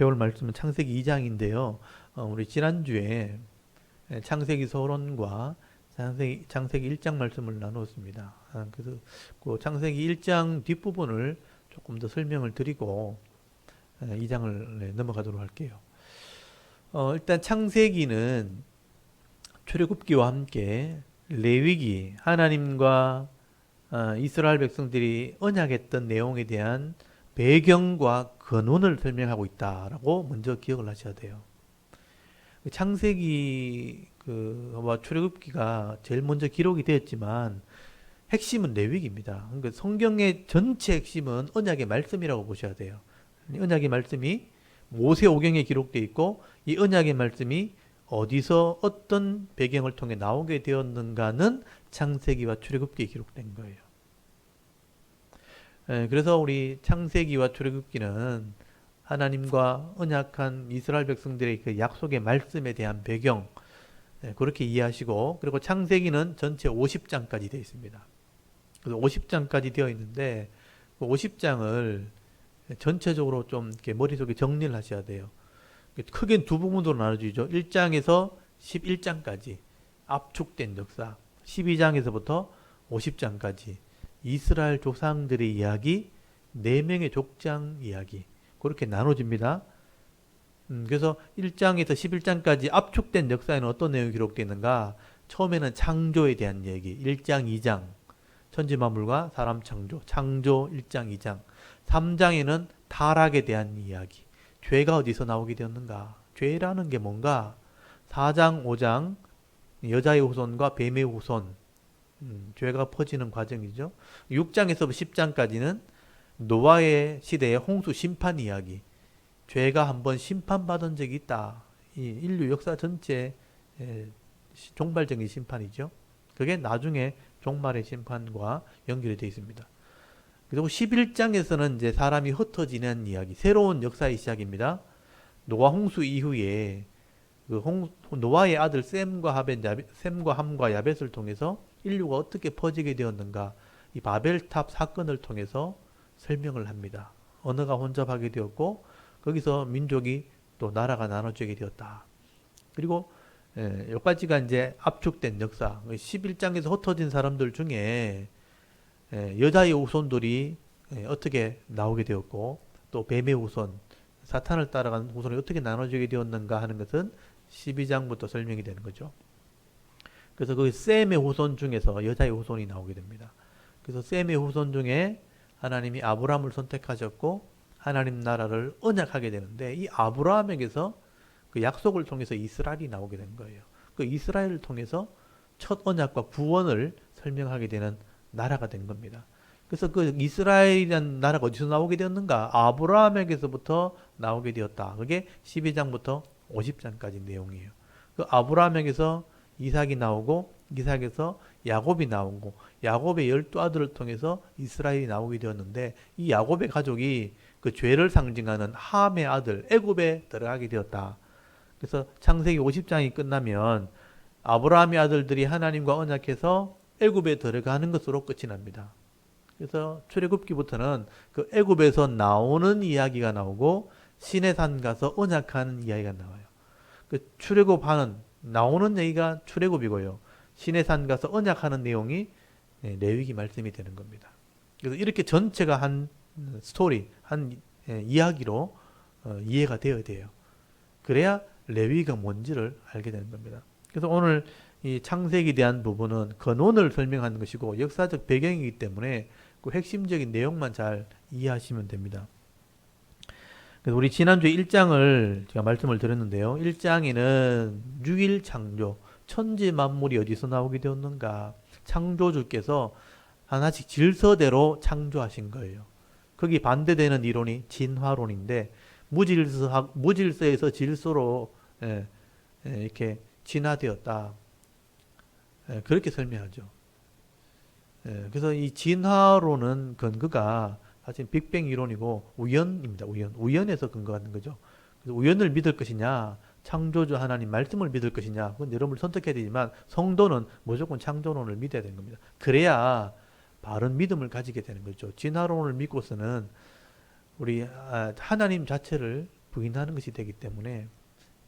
배울 말씀은 창세기 2장인데요. 우리 지난주에 창세기 서론과 창세기 1장 말씀을 나누었습니다. 그래서 그 창세기 1장 뒷부분을 조금 더 설명을 드리고 2장을 넘어가도록 할게요. 일단 창세기는 출애굽기와 함께 레위기, 하나님과 이스라엘 백성들이 언약했던 내용에 대한 배경과 근원을 설명하고 있다라고 먼저 기억을 하셔야 돼요. 창세기와 출애굽기가 제일 먼저 기록이 되었지만 핵심은 레위기입니다. 그러니까 성경의 전체 핵심은 언약의 말씀이라고 보셔야 돼요. 언약의 말씀이 모세오경에 기록되어 있고 이 언약의 말씀이 어디서 어떤 배경을 통해 나오게 되었는가는 창세기와 출애굽기에 기록된 거예요. 그래서 우리 창세기와 출애굽기는 하나님과 언약한 이스라엘 백성들의 그 약속의 말씀에 대한 배경, 그렇게 이해하시고, 그리고 창세기는 전체 50장까지 되어 있습니다. 그래서 50장까지 되어 있는데, 그 50장을 전체적으로 좀 이렇게 머릿속에 정리를 하셔야 돼요. 크게 두 부분으로 나눠지죠. 1장에서 11장까지 압축된 역사, 12장에서부터 50장까지 이스라엘 조상들의 이야기, 4명의 족장 이야기, 그렇게 나눠집니다. 그래서 1장에서 11장까지 압축된 역사에는 어떤 내용이 기록되어 있는가? 처음에는 창조에 대한 얘기, 1장, 2장, 천지만물과 사람 창조, 창조 1장, 2장. 3장에는 타락에 대한 이야기, 죄가 어디서 나오게 되었는가? 죄라는 게 뭔가? 4장, 5장, 여자의 후손과 뱀의 후손, 죄가 퍼지는 과정이죠. 6장에서 10장까지는 노아의 시대의 홍수 심판 이야기, 죄가 한번 심판받은 적이 있다. 이 인류 역사 전체 종말적인 심판이죠. 그게 나중에 종말의 심판과 연결이 되어 있습니다. 그리고 11장에서는 이제 사람이 흩어지는 이야기, 새로운 역사의 시작입니다. 노아 홍수 이후에 노아의 아들 셈과 함과 야벳을 통해서 인류가 어떻게 퍼지게 되었는가, 이 바벨탑 사건을 통해서 설명을 합니다. 언어가 혼잡하게 되었고 거기서 민족이 또 나라가 나눠지게 되었다. 그리고 여기까지가 이제 압축된 역사. 11장에서 흩어진 사람들 중에 여자의 후손들이 어떻게 나오게 되었고 또 뱀의 후손, 사탄을 따라간 후손이 어떻게 나눠지게 되었는가 하는 것은 12장부터 설명이 되는 거죠. 그래서 그 셈의 후손 중에서 여자의 후손이 나오게 됩니다. 그래서 셈의 후손 중에 하나님이 아브라함을 선택하셨고 하나님 나라를 언약하게 되는데, 이 아브라함에게서 그 약속을 통해서 이스라엘이 나오게 된 거예요. 그 이스라엘을 통해서 첫 언약과 구원을 설명하게 되는 나라가 된 겁니다. 그래서 그 이스라엘이라는 나라가 어디서 나오게 되었는가? 아브라함에게서부터 나오게 되었다. 그게 12장부터 50장까지 내용이에요. 그 아브라함에게서 이삭이 나오고 이삭에서 야곱이 나오고 야곱의 12아들을 통해서 이스라엘이 나오게 되었는데, 이 야곱의 가족이 그 죄를 상징하는 함의 아들 애굽에 들어가게 되었다. 그래서 창세기 50장이 끝나면 아브라함의 아들들이 하나님과 언약해서 애굽에 들어가는 것으로 끝이 납니다. 그래서 출애굽기부터는 그 애굽에서 나오는 이야기가 나오고 시내산 가서 언약하는 이야기가 나와요. 그 출애굽하는 나오는 얘기가 출애굽이고요. 시내산 가서 언약하는 내용이 레위기 말씀이 되는 겁니다. 그래서 이렇게 전체가 한 스토리, 한 이야기로 이해가 되어야 돼요. 그래야 레위기가 뭔지를 알게 되는 겁니다. 그래서 오늘 이 창세기에 대한 부분은 근원을 설명하는 것이고 역사적 배경이기 때문에 그 핵심적인 내용만 잘 이해하시면 됩니다. 그래서 우리 지난주에 1장을 제가 말씀을 드렸는데요. 1장에는 6일 창조, 천지 만물이 어디서 나오게 되었는가, 창조주께서 하나씩 질서대로 창조하신 거예요. 거기 반대되는 이론이 진화론인데, 무질서에서 질서로 이렇게 진화되었다. 그렇게 설명하죠. 그래서 이 진화론은 근거가 사실 빅뱅 이론이고 우연입니다. 우연에서 근거하는 거죠. 그래서 우연을 믿을 것이냐, 창조주 하나님 말씀을 믿을 것이냐, 그건 여러분을 선택해야 되지만 성도는 무조건 창조론을 믿어야 되는 겁니다. 그래야 바른 믿음을 가지게 되는 거죠. 진화론을 믿고서는 우리 하나님 자체를 부인하는 것이 되기 때문에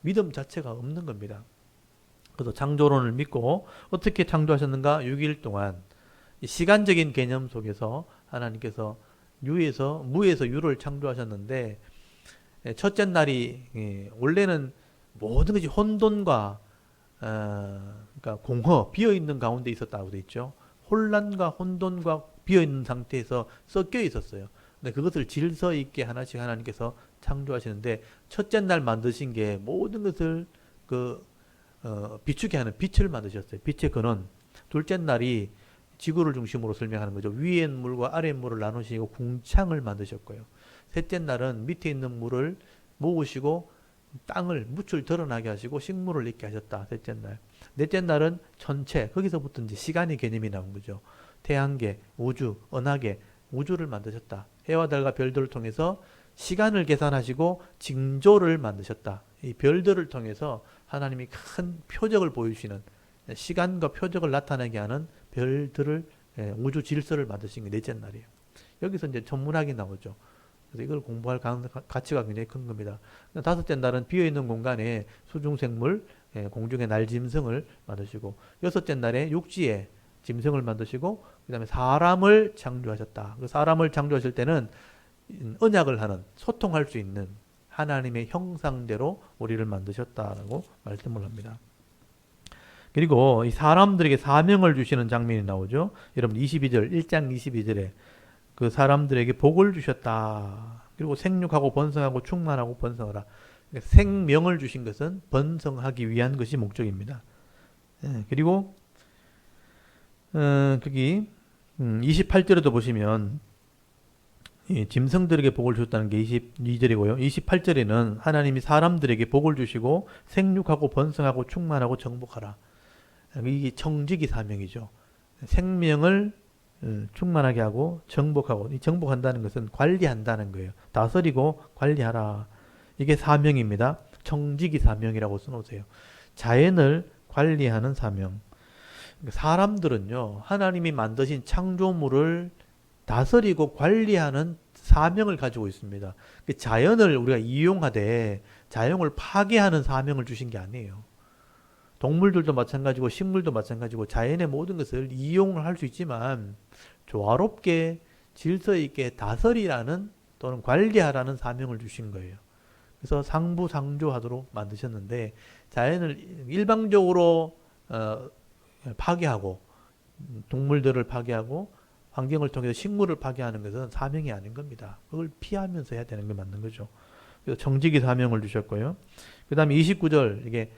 믿음 자체가 없는 겁니다. 그래서 창조론을 믿고 어떻게 창조하셨는가? 6일 동안 시간적인 개념 속에서 하나님께서 무에서 유를 창조하셨는데 첫째 날이 원래는 모든 것이 혼돈과 그러니까 공허, 비어있는 가운데 있었다고 되어 있죠. 혼란과 혼돈과 비어있는 상태에서 섞여 있었어요. 근데 그것을 질서 있게 하나씩 하나님께서 창조하시는데 첫째 날 만드신 게 모든 것을 비추게 하는 빛을 만드셨어요. 빛의 근원. 둘째 날이 지구를 중심으로 설명하는 거죠. 위에 물과 아래 물을 나누시고 궁창을 만드셨고요. 셋째 날은 밑에 있는 물을 모으시고 땅을 묻을 드러나게 하시고 식물을 있게 하셨다. 셋째 날. 넷째 날은 천체. 거기서부터 이제 시간의 개념이 나온 거죠. 태양계, 우주, 은하계, 우주를 만드셨다. 해와 달과 별들을 통해서 시간을 계산하시고 징조를 만드셨다. 이 별들을 통해서 하나님이 큰 표적을 보여주시는 시간과 표적을 나타내게 하는 별들을 우주 질서를 만드신 게 넷째 날이에요. 여기서 이제 천문학이 나오죠. 그래서 이걸 공부할 가치가 굉장히 큰 겁니다. 다섯째 날은 비어있는 공간에 수중생물, 공중의 날짐승을 만드시고 여섯째 날에 육지에 짐승을 만드시고 그 다음에 사람을 창조하셨다. 그 사람을 창조하실 때는 언약을 하는 소통할 수 있는 하나님의 형상대로 우리를 만드셨다라고 말씀을 합니다. 그리고 이 사람들에게 사명을 주시는 장면이 나오죠. 여러분 22절 1장 22절에 그 사람들에게 복을 주셨다. 그리고 생육하고 번성하고 충만하고 번성하라. 그러니까 생명을 주신 것은 번성하기 위한 것이 목적입니다. 그리고 거기 28절에도 보시면 짐승들에게 복을 주셨다는 게 22절이고요. 28절에는 하나님이 사람들에게 복을 주시고 생육하고 번성하고 충만하고 정복하라. 이게 청지기 사명이죠. 생명을 충만하게 하고 정복하고, 이 정복한다는 것은 관리한다는 거예요. 다스리고 관리하라. 이게 사명입니다. 청지기 사명이라고 써놓으세요. 자연을 관리하는 사명. 사람들은요, 하나님이 만드신 창조물을 다스리고 관리하는 사명을 가지고 있습니다. 자연을 우리가 이용하되 자연을 파괴하는 사명을 주신 게 아니에요. 동물들도 마찬가지고 식물도 마찬가지고 자연의 모든 것을 이용을 할 수 있지만 조화롭게 질서 있게 다스리라는 또는 관리하라는 사명을 주신 거예요. 그래서 상부상조하도록 만드셨는데 자연을 일방적으로 파괴하고 동물들을 파괴하고 환경을 통해서 식물을 파괴하는 것은 사명이 아닌 겁니다. 그걸 피하면서 해야 되는 게 맞는 거죠. 그래서 정직이 사명을 주셨고요. 그 다음에 29절 이게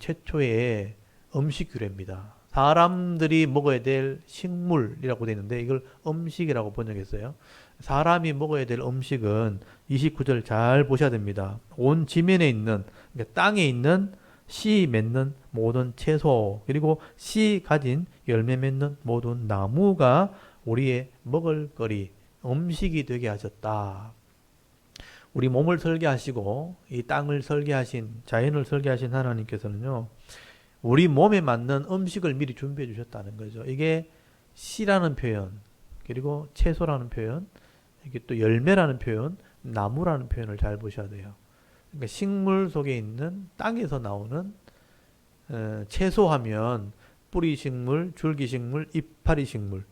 최초의 음식 규례입니다. 사람들이 먹어야 될 식물이라고 되어 있는데 이걸 음식이라고 번역했어요. 사람이 먹어야 될 음식은 29절 잘 보셔야 됩니다. 온 지면에 있는 그러니까 땅에 있는 씨 맺는 모든 채소 그리고 씨 가진 열매 맺는 모든 나무가 우리의 먹을거리 음식이 되게 하셨다. 우리 몸을 설계하시고 이 땅을 설계하신 자연을 설계하신 하나님께서는요. 우리 몸에 맞는 음식을 미리 준비해 주셨다는 거죠. 이게 씨라는 표현 그리고 채소라는 표현 이게 또 열매라는 표현 나무라는 표현을 잘 보셔야 돼요. 그러니까 식물 속에 있는 땅에서 나오는 채소하면 뿌리식물, 줄기식물, 이파리식물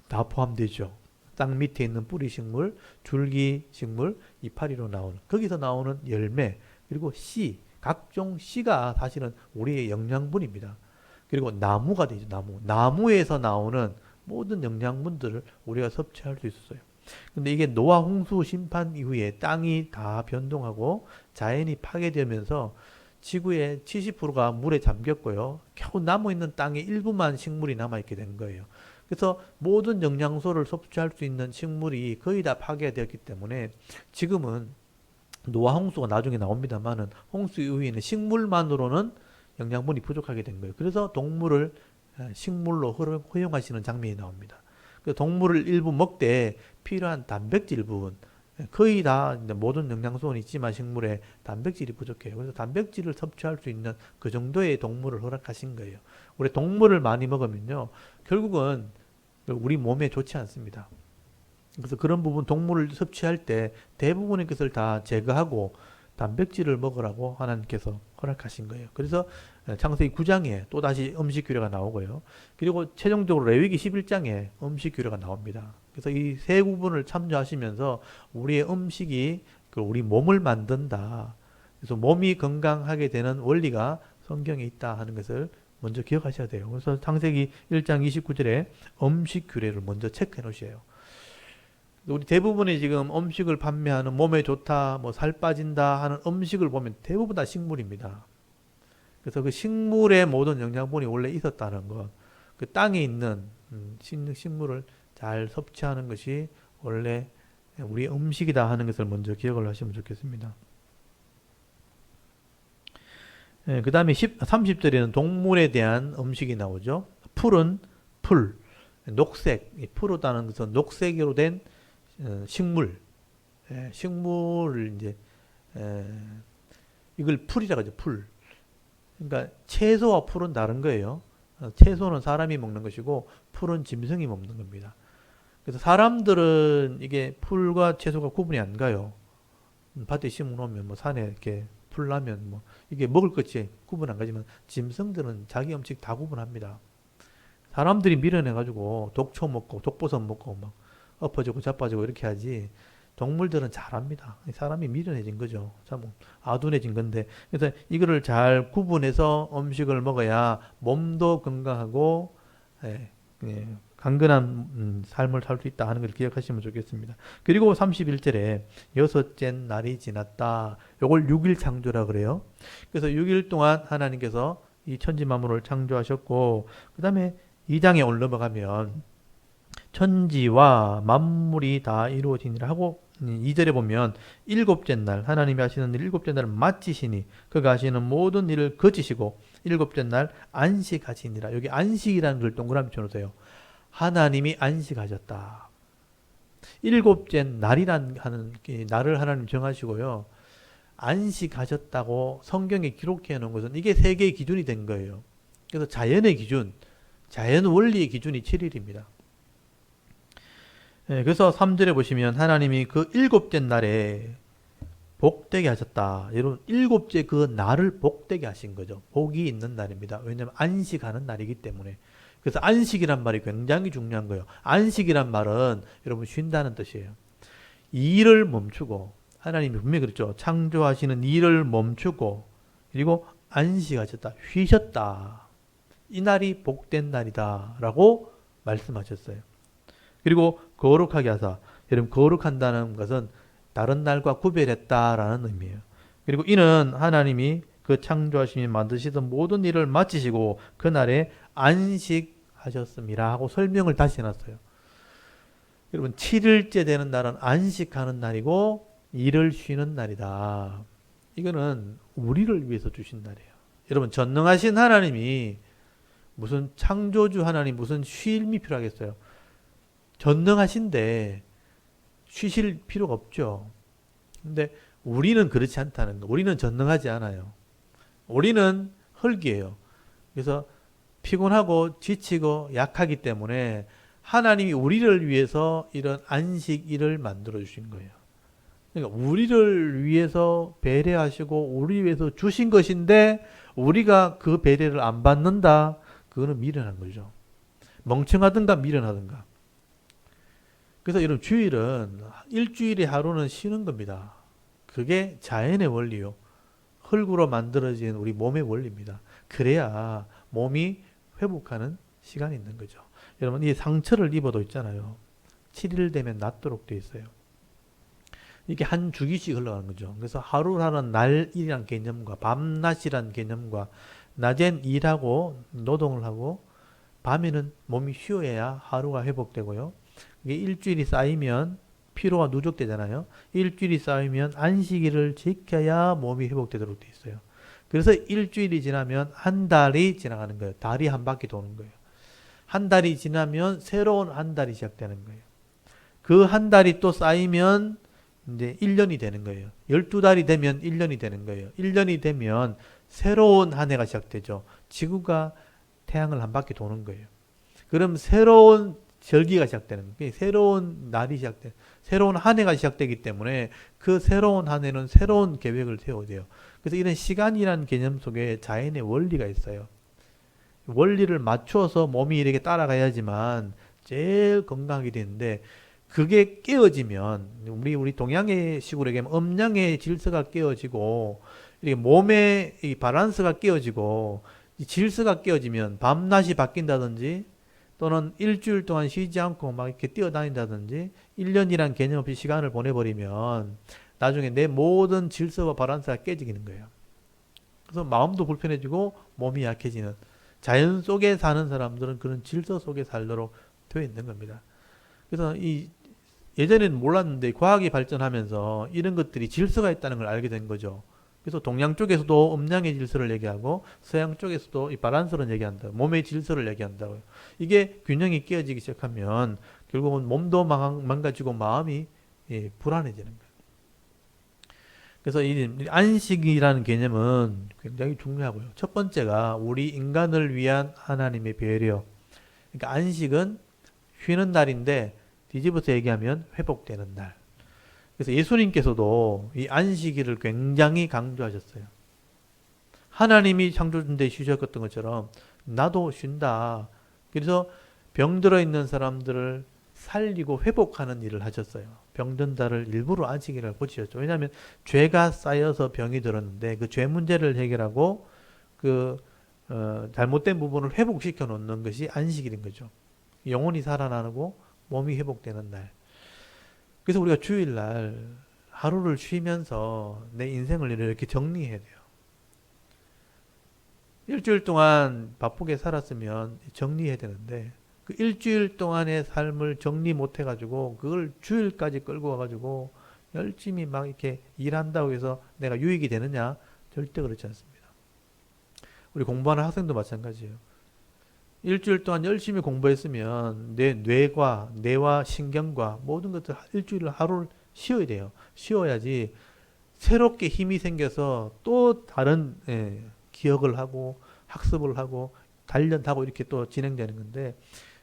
다 포함되죠. 땅 밑에 있는 뿌리식물, 줄기식물, 이파리로 나오는 거기서 나오는 열매 그리고 씨 각종 씨가 사실은 우리의 영양분입니다. 그리고 나무가 되죠. 나무에서 나오는 모든 영양분들을 우리가 섭취할 수 있었어요. 근데 이게 노아 홍수 심판 이후에 땅이 다 변동하고 자연이 파괴되면서 지구의 70%가 물에 잠겼고요. 겨우 남아있는 땅의 일부만 식물이 남아있게 된 거예요. 그래서 모든 영양소를 섭취할 수 있는 식물이 거의 다 파괴되었기 때문에 지금은 노아 홍수가 나중에 나옵니다만은 홍수 이후에는 식물만으로는 영양분이 부족하게 된 거예요. 그래서 동물을 식물로 허용하시는 장면이 나옵니다. 동물을 일부 먹되 필요한 단백질 부분 거의 다 모든 영양소는 있지만 식물에 단백질이 부족해요. 그래서 단백질을 섭취할 수 있는 그 정도의 동물을 허락하신 거예요. 우리 동물을 많이 먹으면요 결국은 우리 몸에 좋지 않습니다. 그래서 그런 부분 동물을 섭취할 때 대부분의 것을 다 제거하고 단백질을 먹으라고 하나님께서 허락하신 거예요. 그래서 창세기 9장에 또다시 음식 규례가 나오고요. 그리고 최종적으로 레위기 11장에 음식 규례가 나옵니다. 그래서 이 세 부분을 참조하시면서 우리의 음식이 우리 몸을 만든다. 그래서 몸이 건강하게 되는 원리가 성경에 있다 하는 것을 먼저 기억하셔야 돼요. 그래서 창세기 1장 29절에 음식 규례를 먼저 체크해 놓으셔요. 우리 대부분의 지금 음식을 판매하는 몸에 좋다, 뭐 살 빠진다 하는 음식을 보면 대부분 다 식물입니다. 그래서 그 식물의 모든 영양분이 원래 있었다는 것, 그 땅에 있는 식물을 잘 섭취하는 것이 원래 우리 음식이다 하는 것을 먼저 기억을 하시면 좋겠습니다. 그 다음에 30절에는 동물에 대한 음식이 나오죠. 풀은 풀, 녹색, 푸르다는 것은 녹색으로 된 식물, 식물을 이제 이걸 풀이라고 하죠. 풀. 그러니까 채소와 풀은 다른 거예요. 채소는 사람이 먹는 것이고 풀은 짐승이 먹는 겁니다. 그래서 사람들은 이게 풀과 채소가 구분이 안 가요. 밭에 심어놓으면 뭐 산에 이렇게 풀 나면 뭐 이게 먹을 것이 구분 안 가지만 짐승들은 자기 음식 다 구분합니다. 사람들이 밀어내가지고 독초 먹고 독버섯 먹고 막 엎어지고 자빠지고 이렇게 하지 동물들은 잘합니다. 사람이 미련해진 거죠. 참 아둔해진 건데 그래서 이거를 잘 구분해서 음식을 먹어야 몸도 건강하고 강건한 삶을 살 수 있다 하는 걸 기억하시면 좋겠습니다. 그리고 31절에 여섯째 날이 지났다. 요걸 6일 창조라 그래요. 그래서 6일 동안 하나님께서 이 천지 만물을 창조하셨고 그 다음에 2장에 올라가면 천지와 만물이 다 이루어지니라 하고 2절에 보면 일곱째 날 하나님이 하시는 일 일곱째 날을 마치시니 그가 하시는 모든 일을 거치시고 일곱째 날 안식하시니라. 여기 안식이라는 걸 동그라미 쳐놓으세요. 하나님이 안식하셨다. 일곱째 날이란 하는 날을 하나님 정하시고요. 안식하셨다고 성경에 기록해 놓은 것은 이게 세계의 기준이 된 거예요. 그래서 자연의 기준, 자연 원리의 기준이 7일입니다. 그래서 3절에 보시면 하나님이 그 일곱째 날에 복되게 하셨다. 여러분 일곱째 그 날을 복되게 하신 거죠. 복이 있는 날입니다. 왜냐하면 안식하는 날이기 때문에. 그래서 안식이란 말이 굉장히 중요한 거예요. 안식이란 말은 여러분 쉰다는 뜻이에요. 이 일을 멈추고 하나님이 분명히 그랬죠. 창조하시는 일을 멈추고 그리고 안식하셨다. 쉬셨다. 이 날이 복된 날이다 라고 말씀하셨어요. 그리고 거룩하게 하사. 여러분 거룩한다는 것은 다른 날과 구별했다라는 의미예요. 그리고 이는 하나님이 그 창조하시며 만드시던 모든 일을 마치시고 그날에 안식하셨습니다 하고 설명을 다시 해놨어요. 여러분 7일째 되는 날은 안식하는 날이고 일을 쉬는 날이다. 이거는 우리를 위해서 주신 날이에요. 여러분 전능하신 하나님이 무슨 창조주 하나님 무슨 쉼이 필요하겠어요. 전능하신데 쉬실 필요가 없죠. 근데 우리는 그렇지 않다는 거. 우리는 전능하지 않아요. 우리는 흙이에요. 그래서 피곤하고 지치고 약하기 때문에 하나님이 우리를 위해서 이런 안식일을 만들어 주신 거예요. 그러니까 우리를 위해서 배려하시고 우리 위해서 주신 것인데 우리가 그 배려를 안 받는다. 그거는 미련한 거죠. 멍청하든가 미련하든가. 그래서 여러분 주일은 일주일의 하루는 쉬는 겁니다. 그게 자연의 원리요. 흙으로 만들어진 우리 몸의 원리입니다. 그래야 몸이 회복하는 시간이 있는 거죠. 여러분 이 상처를 입어도 있잖아요. 7일 되면 낫도록 되어 있어요. 이게 한 주기씩 흘러가는 거죠. 그래서 하루라는 날이란 개념과 밤낮이란 개념과 낮엔 일하고 노동을 하고 밤에는 몸이 쉬어야 하루가 회복되고요. 이게 일주일이 쌓이면 피로가 누적되잖아요. 일주일이 쌓이면 안식일을 지켜야 몸이 회복되도록 되어 있어요. 그래서 일주일이 지나면 한 달이 지나가는 거예요. 달이 한 바퀴 도는 거예요. 한 달이 지나면 새로운 한 달이 시작되는 거예요. 그 한 달이 또 쌓이면 이제 1년이 되는 거예요. 12달이 되면 1년이 되는 거예요. 1년이 되면 새로운 한 해가 시작되죠. 지구가 태양을 한 바퀴 도는 거예요. 그럼 새로운 절기가 시작되는 거예요. 새로운 날이 새로운 한 해가 시작되기 때문에 그 새로운 한 해는 새로운 계획을 세워야 돼요. 그래서 이런 시간이라는 개념 속에 자연의 원리가 있어요. 원리를 맞추어서 몸이 이렇게 따라가야지만 제일 건강하게 되는데 그게 깨어지면 우리 동양의 식으로 얘기하면 음양의 질서가 깨어지고 이렇게 몸의 이 밸런스가 깨어지고 이 질서가 깨어지면 밤낮이 바뀐다든지 또는 일주일 동안 쉬지 않고 막 이렇게 뛰어다닌다든지 1년이란 개념 없이 시간을 보내버리면 나중에 내 모든 질서와 밸런스가 깨지는 거예요. 그래서 마음도 불편해지고 몸이 약해지는 자연 속에 사는 사람들은 그런 질서 속에 살도록 되어 있는 겁니다. 그래서 예전에는 몰랐는데 과학이 발전하면서 이런 것들이 질서가 있다는 걸 알게 된 거죠. 그래서 동양 쪽에서도 음양의 질서를 얘기하고 서양 쪽에서도 이 바란스를 얘기한다. 몸의 질서를 얘기한다고요. 이게 균형이 깨어지기 시작하면 결국은 몸도 망가지고 마음이 불안해지는 거예요. 그래서 이 안식이라는 개념은 굉장히 중요하고요. 첫 번째가 우리 인간을 위한 하나님의 배려. 그러니까 안식은 쉬는 날인데 뒤집어서 얘기하면 회복되는 날. 그래서 예수님께서도 이 안식일을 굉장히 강조하셨어요. 하나님이 창조주인데 쉬셨던 것처럼 나도 쉰다. 그래서 병들어 있는 사람들을 살리고 회복하는 일을 하셨어요. 병든 자를 일부러 안식일을 고치셨죠. 왜냐하면 죄가 쌓여서 병이 들었는데 그 죄 문제를 해결하고 잘못된 부분을 회복시켜 놓는 것이 안식일인 거죠. 영혼이 살아나고 몸이 회복되는 날. 그래서 우리가 주일날 하루를 쉬면서 내 인생을 이렇게 정리해야 돼요. 일주일 동안 바쁘게 살았으면 정리해야 되는데 그 일주일 동안의 삶을 정리 못 해가지고 그걸 주일까지 끌고 와가지고 열심히 막 이렇게 일한다고 해서 내가 유익이 되느냐? 절대 그렇지 않습니다. 우리 공부하는 학생도 마찬가지예요. 일주일 동안 열심히 공부했으면 내 뇌와 신경과 모든 것들 일주일 하루를 쉬어야 돼요. 쉬어야지 새롭게 힘이 생겨서 또 다른 기억을 하고 학습을 하고 단련하고 이렇게 또 진행되는 건데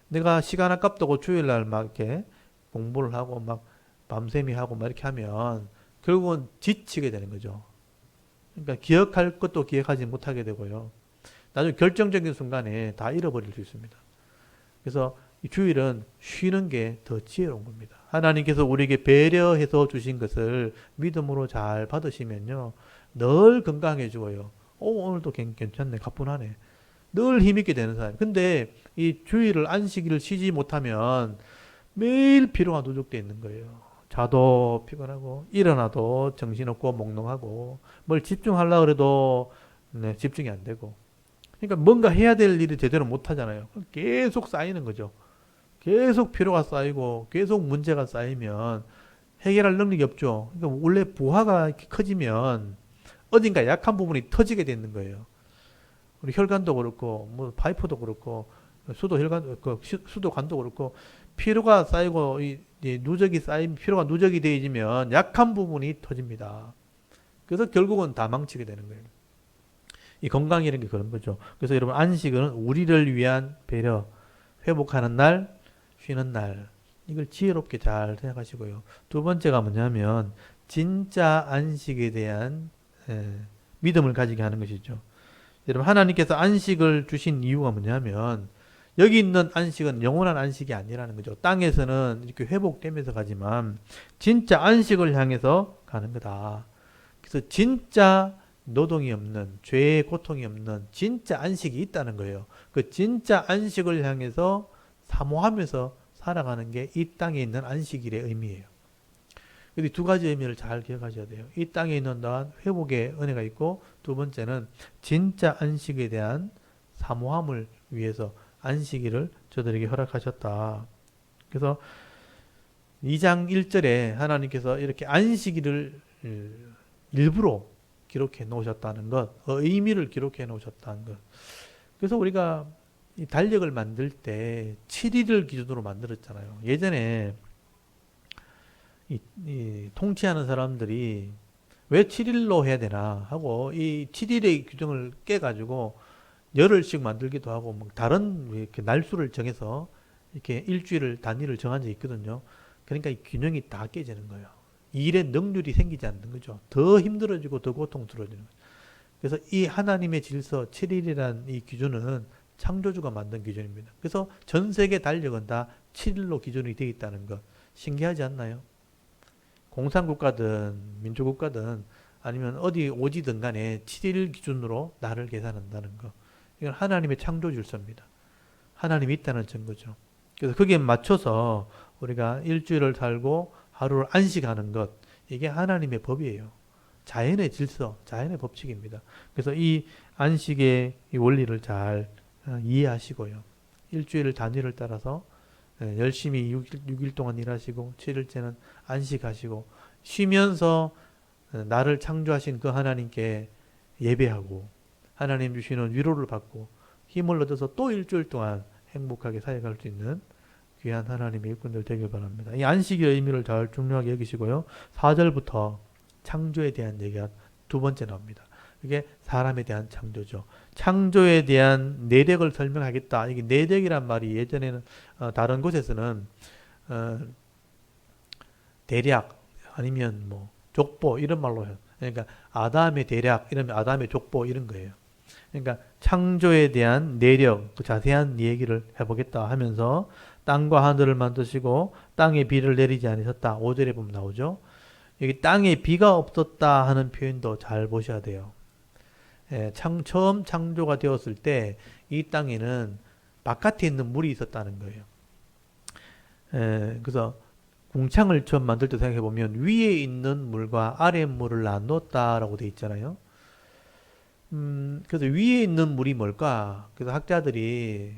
내가 시간 아깝다고 주일날 막 이렇게 공부를 하고 막 밤샘이 하고 막 이렇게 하면 결국은 지치게 되는 거죠. 그러니까 기억할 것도 기억하지 못하게 되고요. 나중에 결정적인 순간에 다 잃어버릴 수 있습니다. 그래서 이 주일은 쉬는 게 더 지혜로운 겁니다. 하나님께서 우리에게 배려해서 주신 것을 믿음으로 잘 받으시면요. 늘 건강해지고요. 오늘도 괜찮네. 가뿐하네. 늘 힘있게 되는 사람. 근데 이 주일을 안식일을 쉬지 못하면 매일 피로가 누적되어 있는 거예요. 자도 피곤하고 일어나도 정신없고 몽롱하고 뭘 집중하려고 해도 집중이 안 되고 그러니까 뭔가 해야 될 일을 제대로 못 하잖아요. 계속 쌓이는 거죠. 계속 피로가 쌓이고 계속 문제가 쌓이면 해결할 능력이 없죠. 그러니까 원래 부하가 이렇게 커지면 어딘가 약한 부분이 터지게 되는 거예요. 우리 혈관도 그렇고 뭐 파이프도 그렇고 수도관도 그렇고 피로가 쌓이고 누적이 쌓인 피로가 누적이 되어지면 약한 부분이 터집니다. 그래서 결국은 다 망치게 되는 거예요. 이 건강이라는 게 그런 거죠. 그래서 여러분 안식은 우리를 위한 배려, 회복하는 날, 쉬는 날 이걸 지혜롭게 잘 생각하시고요. 두 번째가 뭐냐면 진짜 안식에 대한 믿음을 가지게 하는 것이죠. 여러분 하나님께서 안식을 주신 이유가 뭐냐면 여기 있는 안식은 영원한 안식이 아니라는 거죠. 땅에서는 이렇게 회복되면서 가지만 진짜 안식을 향해서 가는 거다. 그래서 진짜 노동이 없는 죄의 고통이 없는 진짜 안식이 있다는 거예요. 그 진짜 안식을 향해서 사모하면서 살아가는 게 이 땅에 있는 안식일의 의미예요. 이 두 가지 의미를 잘 기억하셔야 돼요. 이 땅에 있는 동안 회복의 은혜가 있고 두 번째는 진짜 안식에 대한 사모함을 위해서 안식일을 저들에게 허락하셨다. 그래서 2장 1절에 하나님께서 이렇게 안식일을 일부러 기록해 놓으셨다는 것, 의미를 기록해 놓으셨다는 것. 그래서 우리가 이 달력을 만들 때 7일을 기준으로 만들었잖아요. 예전에 이 통치하는 사람들이 왜 7일로 해야 되나 하고 이 7일의 규정을 깨가지고 열흘씩 만들기도 하고 뭐 다른 이렇게 날수를 정해서 이렇게 일주일을 단위를 정한 적이 있거든요. 그러니까 이 균형이 다 깨지는 거예요. 일의 능률이 생기지 않는 거죠. 더 힘들어지고 더 고통스러워지는 거죠. 그래서 이 하나님의 질서 7일이라는 이 기준은 창조주가 만든 기준입니다. 그래서 전 세계 달력은 다 7일로 기준이 되어 있다는 것. 신기하지 않나요? 공산국가든 민주국가든 아니면 어디 오지든 간에 7일 기준으로 날을 계산한다는 것. 이건 하나님의 창조 질서입니다. 하나님이 있다는 증거죠. 그래서 거기에 맞춰서 우리가 일주일을 살고 하루를 안식하는 것. 이게 하나님의 법이에요. 자연의 질서, 자연의 법칙입니다. 그래서 이 안식의 이 원리를 잘 이해하시고요. 일주일 단위를 따라서 열심히 6일 동안 일하시고 7일째는 안식하시고 쉬면서 나를 창조하신 그 하나님께 예배하고 하나님 주시는 위로를 받고 힘을 얻어서 또 일주일 동안 행복하게 사역할 수 있는 귀한 하나님의 일꾼들 되길 바랍니다. 이 안식의 의미를 잘 중요하게 여기시고요. 4절부터 창조에 대한 얘기가 두 번째 나옵니다. 이게 사람에 대한 창조죠. 창조에 대한 내력을 설명하겠다. 이게 내력이란 말이 예전에는 다른 곳에서는 대략 아니면 뭐 족보 이런 말로 해요. 그러니까 아담의 대략 이러면 아담의 족보 이런 거예요. 그러니까 창조에 대한 내력, 그 자세한 얘기를 해보겠다 하면서 땅과 하늘을 만드시고 땅에 비를 내리지 않으셨다. 5절에 보면 나오죠. 여기 땅에 비가 없었다 하는 표현도 잘 보셔야 돼요. 처음 창조가 되었을 때 이 땅에는 바깥에 있는 물이 있었다는 거예요. 그래서 궁창을 처음 만들 때 생각해 보면 위에 있는 물과 아래 물을 나눴다라고 되어 있잖아요. 그래서 위에 있는 물이 뭘까? 그래서 학자들이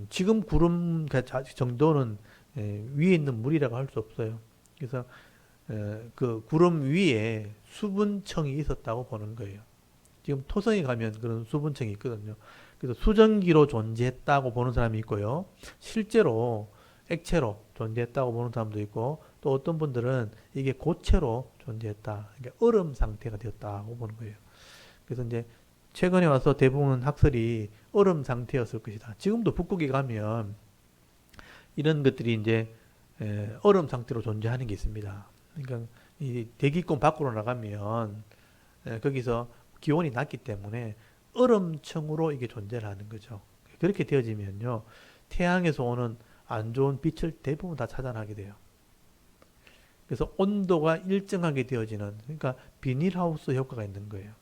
지금 구름 정도는 위에 있는 물이라고 할 수 없어요. 그래서 그 구름 위에 수분층이 있었다고 보는 거예요. 지금 토성에 가면 그런 수분층이 있거든요. 그래서 수증기로 존재했다고 보는 사람이 있고요. 실제로 액체로 존재했다고 보는 사람도 있고 또 어떤 분들은 이게 고체로 존재했다. 그러니까 얼음 상태가 되었다고 보는 거예요. 그래서 이제 최근에 와서 대부분 학설이 얼음 상태였을 것이다. 지금도 북극에 가면 이런 것들이 이제 얼음 상태로 존재하는 게 있습니다. 그러니까 이 대기권 밖으로 나가면 거기서 기온이 낮기 때문에 얼음층으로 이게 존재를 하는 거죠. 그렇게 되어지면요. 태양에서 오는 안 좋은 빛을 대부분 다 차단하게 돼요. 그래서 온도가 일정하게 되어지는, 그러니까 비닐하우스 효과가 있는 거예요.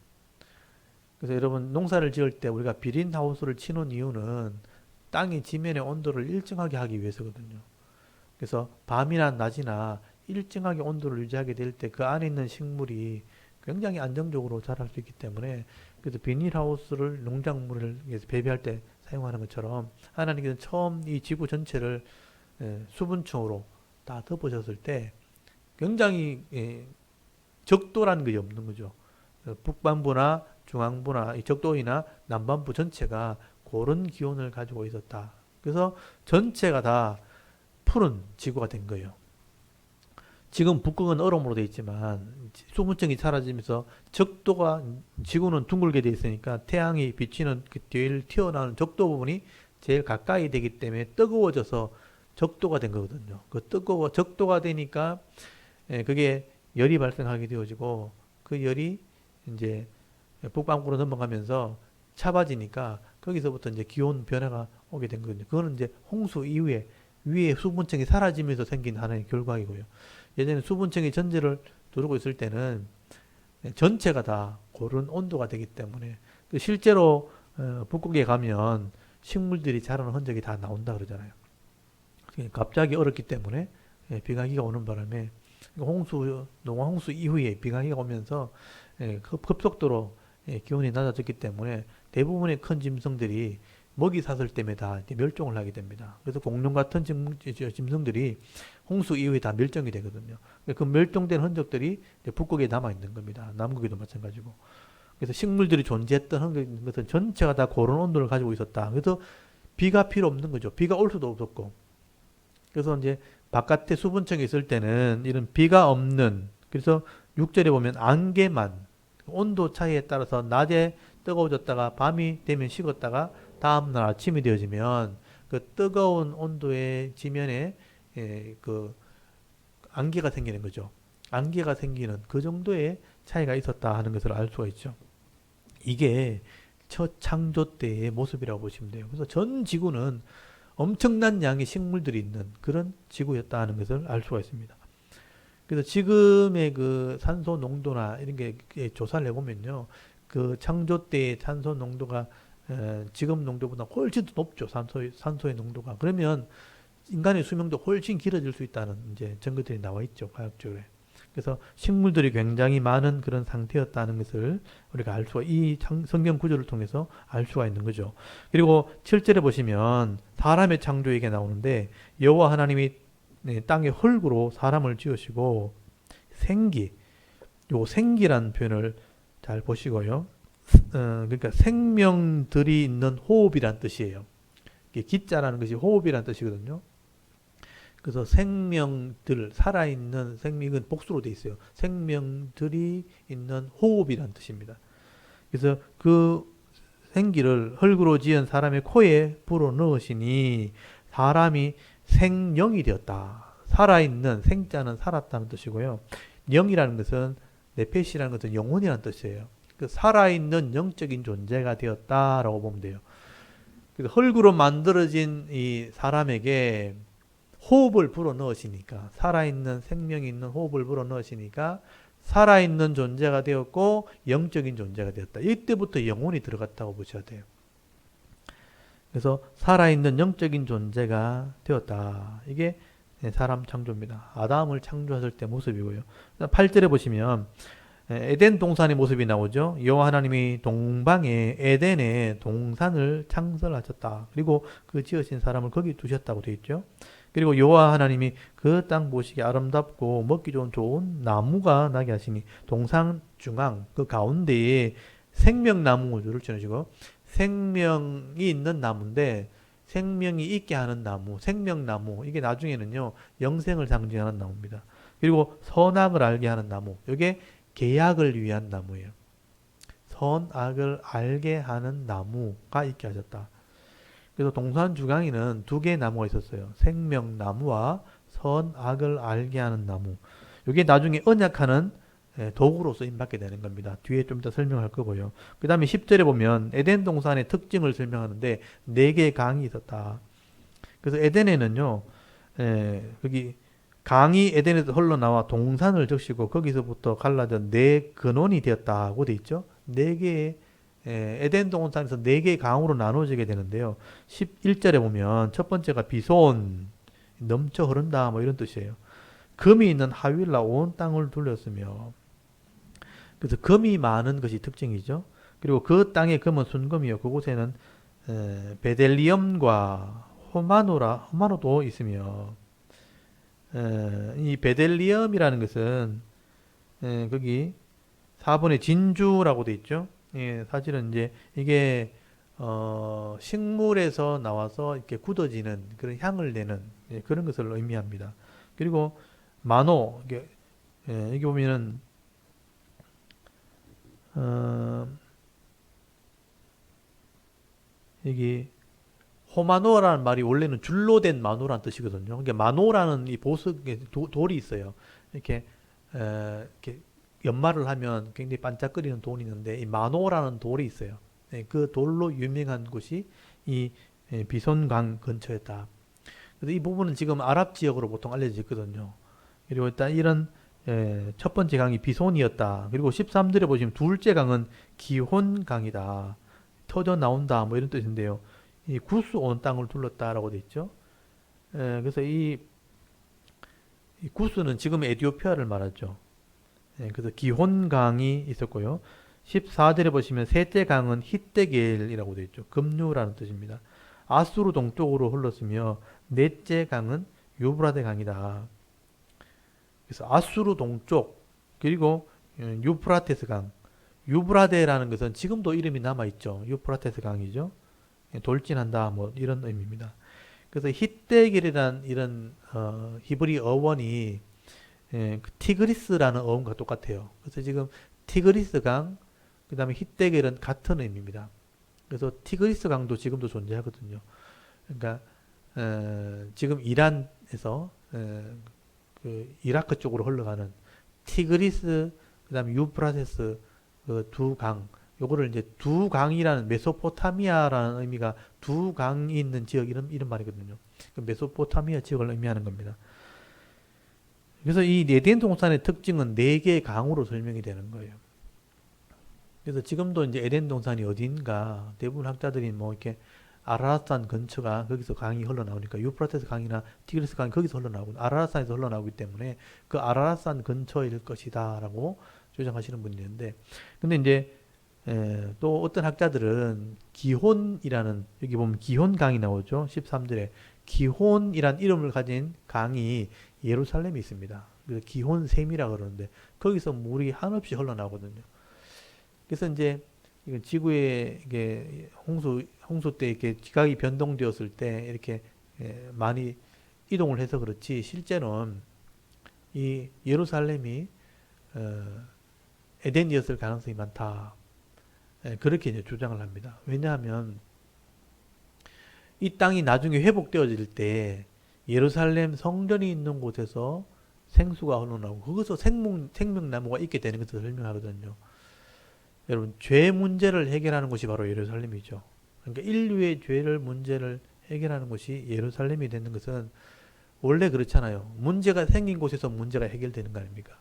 그래서 여러분 농사를 지을 때 우리가 비닐하우스를 치는 이유는 땅의 지면의 온도를 일정하게 하기 위해서거든요. 그래서 밤이나 낮이나 일정하게 온도를 유지하게 될 때 그 안에 있는 식물이 굉장히 안정적으로 자랄 수 있기 때문에 그래서 비닐하우스를 농작물을 배비할 때 사용하는 것처럼 하나님께서 처음 이 지구 전체를 수분층으로 다 덮으셨을 때 굉장히 적도라는 것이 없는 거죠. 북반부나 중앙부나 적도이나 남반부 전체가 그런 기온을 가지고 있었다. 그래서 전체가 다 푸른 지구가 된 거예요. 지금 북극은 얼음으로 되어 있지만 수분층이 사라지면서 적도가 지구는 둥글게 되어 있으니까 태양이 비치는 그 뒤를 튀어나오는 적도 부분이 제일 가까이 되기 때문에 뜨거워져서 적도가 된 거거든요. 그 적도가 되니까 그게 열이 발생하게 되어지고 그 열이 이제 북반구로 넘어가면서 차가지니까 거기서부터 이제 기온 변화가 오게 된 거거든요. 그거는 이제 홍수 이후에 위에 수분층이 사라지면서 생긴 하나의 결과이고요. 예전에 수분층이 전제를 두르고 있을 때는 전체가 다 그런 온도가 되기 때문에 실제로 북극에 가면 식물들이 자라는 흔적이 다 나온다 그러잖아요. 갑자기 얼었기 때문에 비강기가 오는 바람에 농화홍수 이후에 비강기가 오면서 급속도로 기온이 낮아졌기 때문에 대부분의 큰 짐승들이 먹이 사슬 때문에 다 멸종을 하게 됩니다. 그래서 공룡 같은 짐승들이 홍수 이후에 다 멸종이 되거든요. 그 멸종된 흔적들이 북극에 남아 있는 겁니다. 남극에도 마찬가지고. 그래서 식물들이 존재했던 것은 전체가 다 그런 온도를 가지고 있었다. 그래서 비가 필요 없는 거죠. 비가 올 수도 없었고. 그래서 이제 바깥에 수분층이 있을 때는 이런 비가 없는, 그래서 6절에 보면 안개만, 온도 차이에 따라서 낮에 뜨거워졌다가 밤이 되면 식었다가 다음날 아침이 되어지면 그 뜨거운 온도의 지면에 그 안개가 생기는 거죠. 안개가 생기는 그 정도의 차이가 있었다 하는 것을 알 수가 있죠. 이게 첫 창조 때의 모습이라고 보시면 돼요. 그래서 전 지구는 엄청난 양의 식물들이 있는 그런 지구였다 하는 것을 알 수가 있습니다. 그래서 지금의 그 산소 농도나 이런 게 조사를 해보면요. 그 창조 때의 산소 농도가 지금 농도보다 훨씬 더 높죠. 산소의 농도가. 그러면 인간의 수명도 훨씬 길어질 수 있다는 이제 증거들이 나와 있죠. 과학적으로. 그래서 식물들이 굉장히 많은 그런 상태였다는 것을 우리가 알 수가, 이 성경 구조를 통해서 알 수가 있는 거죠. 그리고 7절에 보시면 사람의 창조 얘기가 나오는데 여호와 하나님이 땅의 흙으로 사람을 지으시고 생기, 요 생기란 표현을 잘 보시고요. 그러니까 생명들이 있는 호흡이란 뜻이에요. 기자라는 것이 호흡이란 뜻이거든요. 그래서 생명들, 살아있는 생명은 복수로 돼 있어요. 생명들이 있는 호흡이란 뜻입니다. 그래서 그 생기를 흙으로 지은 사람의 코에 불어 넣으시니 사람이 생령이 되었다. 살아있는 생자는 살았다는 뜻이고요. 영이라는 것은 네페시라는 것은 영혼이라는 뜻이에요. 그 살아있는 영적인 존재가 되었다라고 보면 돼요. 그래서 흙으로 만들어진 이 사람에게 호흡을 불어 넣으시니까 살아있는 생명이 있는 호흡을 불어 넣으시니까 살아있는 존재가 되었고 영적인 존재가 되었다. 이때부터 영혼이 들어갔다고 보셔야 돼요. 그래서 살아있는 영적인 존재가 되었다. 이게 사람 창조입니다. 아담을 창조했을 때 모습이고요. 8절에 보시면 에덴 동산의 모습이 나오죠. 여호와 하나님이 동방에 에덴에 동산을 창설하셨다. 그리고 그 지으신 사람을 거기 두셨다고 되어 있죠. 그리고 여호와 하나님이 그 땅 보시기에 아름답고 먹기 좋은 나무가 나게 하시니 동산 중앙 그 가운데에 생명나무를 지으시고 생명이 있는 나무인데 생명이 있게 하는 나무, 생명나무 이게 나중에는요 영생을 상징하는 나무입니다. 그리고 선악을 알게 하는 나무 이게 계약을 위한 나무예요. 선악을 알게 하는 나무가 있게 하셨다. 그래서 동산 주강에는 두 개의 나무가 있었어요. 생명나무와 선악을 알게 하는 나무. 이게 나중에 언약하는 도구로 쓰임받게 되는 겁니다. 뒤에 좀 더 설명할 거고요. 그 다음에 10절에 보면 에덴 동산의 특징을 설명하는데 네 개의 강이 있었다. 그래서 에덴에는요, 거기 강이 에덴에서 흘러나와 동산을 적시고 거기서부터 갈라져 네 근원이 되었다고 돼 있죠. 네 개의 에덴 동산에서 네 개의 강으로 나눠지게 되는데요. 11절에 보면 첫 번째가 비손, 넘쳐 흐른다 뭐 이런 뜻이에요. 금이 있는 하윌라 온 땅을 둘렀으며 그래서 금이 많은 것이 특징이죠. 그리고 그 땅의 금은 순금이요. 그곳에는 베델리엄과 호마노도 있으며 이 베델리엄이라는 것은 거기 4번에 진주라고 돼 있죠. 사실은 이제 이게 식물에서 나와서 이렇게 굳어지는 그런 향을 내는 그런 것을 의미합니다. 그리고 마노 이게 보면은 여기 호마노라는 말이 원래는 줄로 된 마노라는 뜻이거든요. 그러니까 마노라는 이 보석의 돌이 있어요. 이렇게 연말을 하면 굉장히 반짝거리는 돌이 있는데 이 마노라는 돌이 있어요. 그 돌로 유명한 곳이 이 비손강 근처였다. 그래서 이 부분은 지금 아랍 지역으로 보통 알려져 있거든요. 그리고 일단 이런 첫 번째 강이 비손이었다. 그리고 13절에 보시면 둘째 강은 기혼강이다. 터져 나온다. 뭐 이런 뜻인데요. 이 구스 온 땅을 둘렀다라고 되어 있죠. 그래서 이 구스는 지금 에티오피아를 말하죠. 그래서 기혼강이 있었고요. 14절에 보시면 셋째 강은 히데겔이라고 되어 있죠. 급류라는 뜻입니다. 아수르 동쪽으로 흘렀으며 넷째 강은 유브라데 강이다. 그래서 아수르 동쪽 그리고 유프라테스 강. 유브라데라는 것은 지금도 이름이 남아있죠. 유프라테스 강이죠. 돌진한다 뭐 이런 의미입니다. 그래서 히데겔이라는 이런 히브리 어원이 티그리스라는 어원과 똑같아요. 그래서 지금 티그리스 강, 그 다음에 히데겔은 같은 의미입니다. 그래서 티그리스 강도 지금도 존재하거든요. 그러니까 지금 이란에서 그 이라크 쪽으로 흘러가는 티그리스 그다음에 유프라테스 그 두 강, 요거를 이제 두 강이라는 메소포타미아라는 의미가 두 강이 있는 지역 이런 말이거든요. 그 메소포타미아 지역을 의미하는 겁니다. 그래서 이 에덴 동산의 특징은 네 개의 강으로 설명이 되는 거예요. 그래서 지금도 이제 에덴 동산이 어딘가 대부분 학자들이 뭐 이렇게 아라рат산 근처가 거기서 강이 흘러나오니까 유프라테스 강이나 티그리스 강이 거기서 흘러나오고 아라рат산에서 흘러나오기 때문에 그 아라рат산 근처일 것이다라고 주장하시는 분이 있는데, 근데 이제 또 어떤 학자들은 기혼이라는, 여기 보면 기혼강이 나오죠. 13절에 기혼이란 이름을 가진 강이 예루살렘에 있습니다. 그래서 기혼샘이라 그러는데 거기서 물이 한없이 흘러나오거든요. 그래서 이제 이건 지구에 이게 홍수 때 이렇게 지각이 변동되었을 때 이렇게 많이 이동을 해서 그렇지, 실제로는 이 예루살렘이 에덴이었을 가능성이 많다. 그렇게 이제 주장을 합니다. 왜냐하면 이 땅이 나중에 회복되어질 때 예루살렘 성전이 있는 곳에서 생수가 흘러나오고 거기서 생명나무가 있게 되는 것을 설명하거든요. 여러분, 죄 문제를 해결하는 곳이 바로 예루살렘이죠. 그러니까 인류의 죄를 문제를 해결하는 곳이 예루살렘이 되는 것은 원래 그렇잖아요. 문제가 생긴 곳에서 문제가 해결되는 거 아닙니까?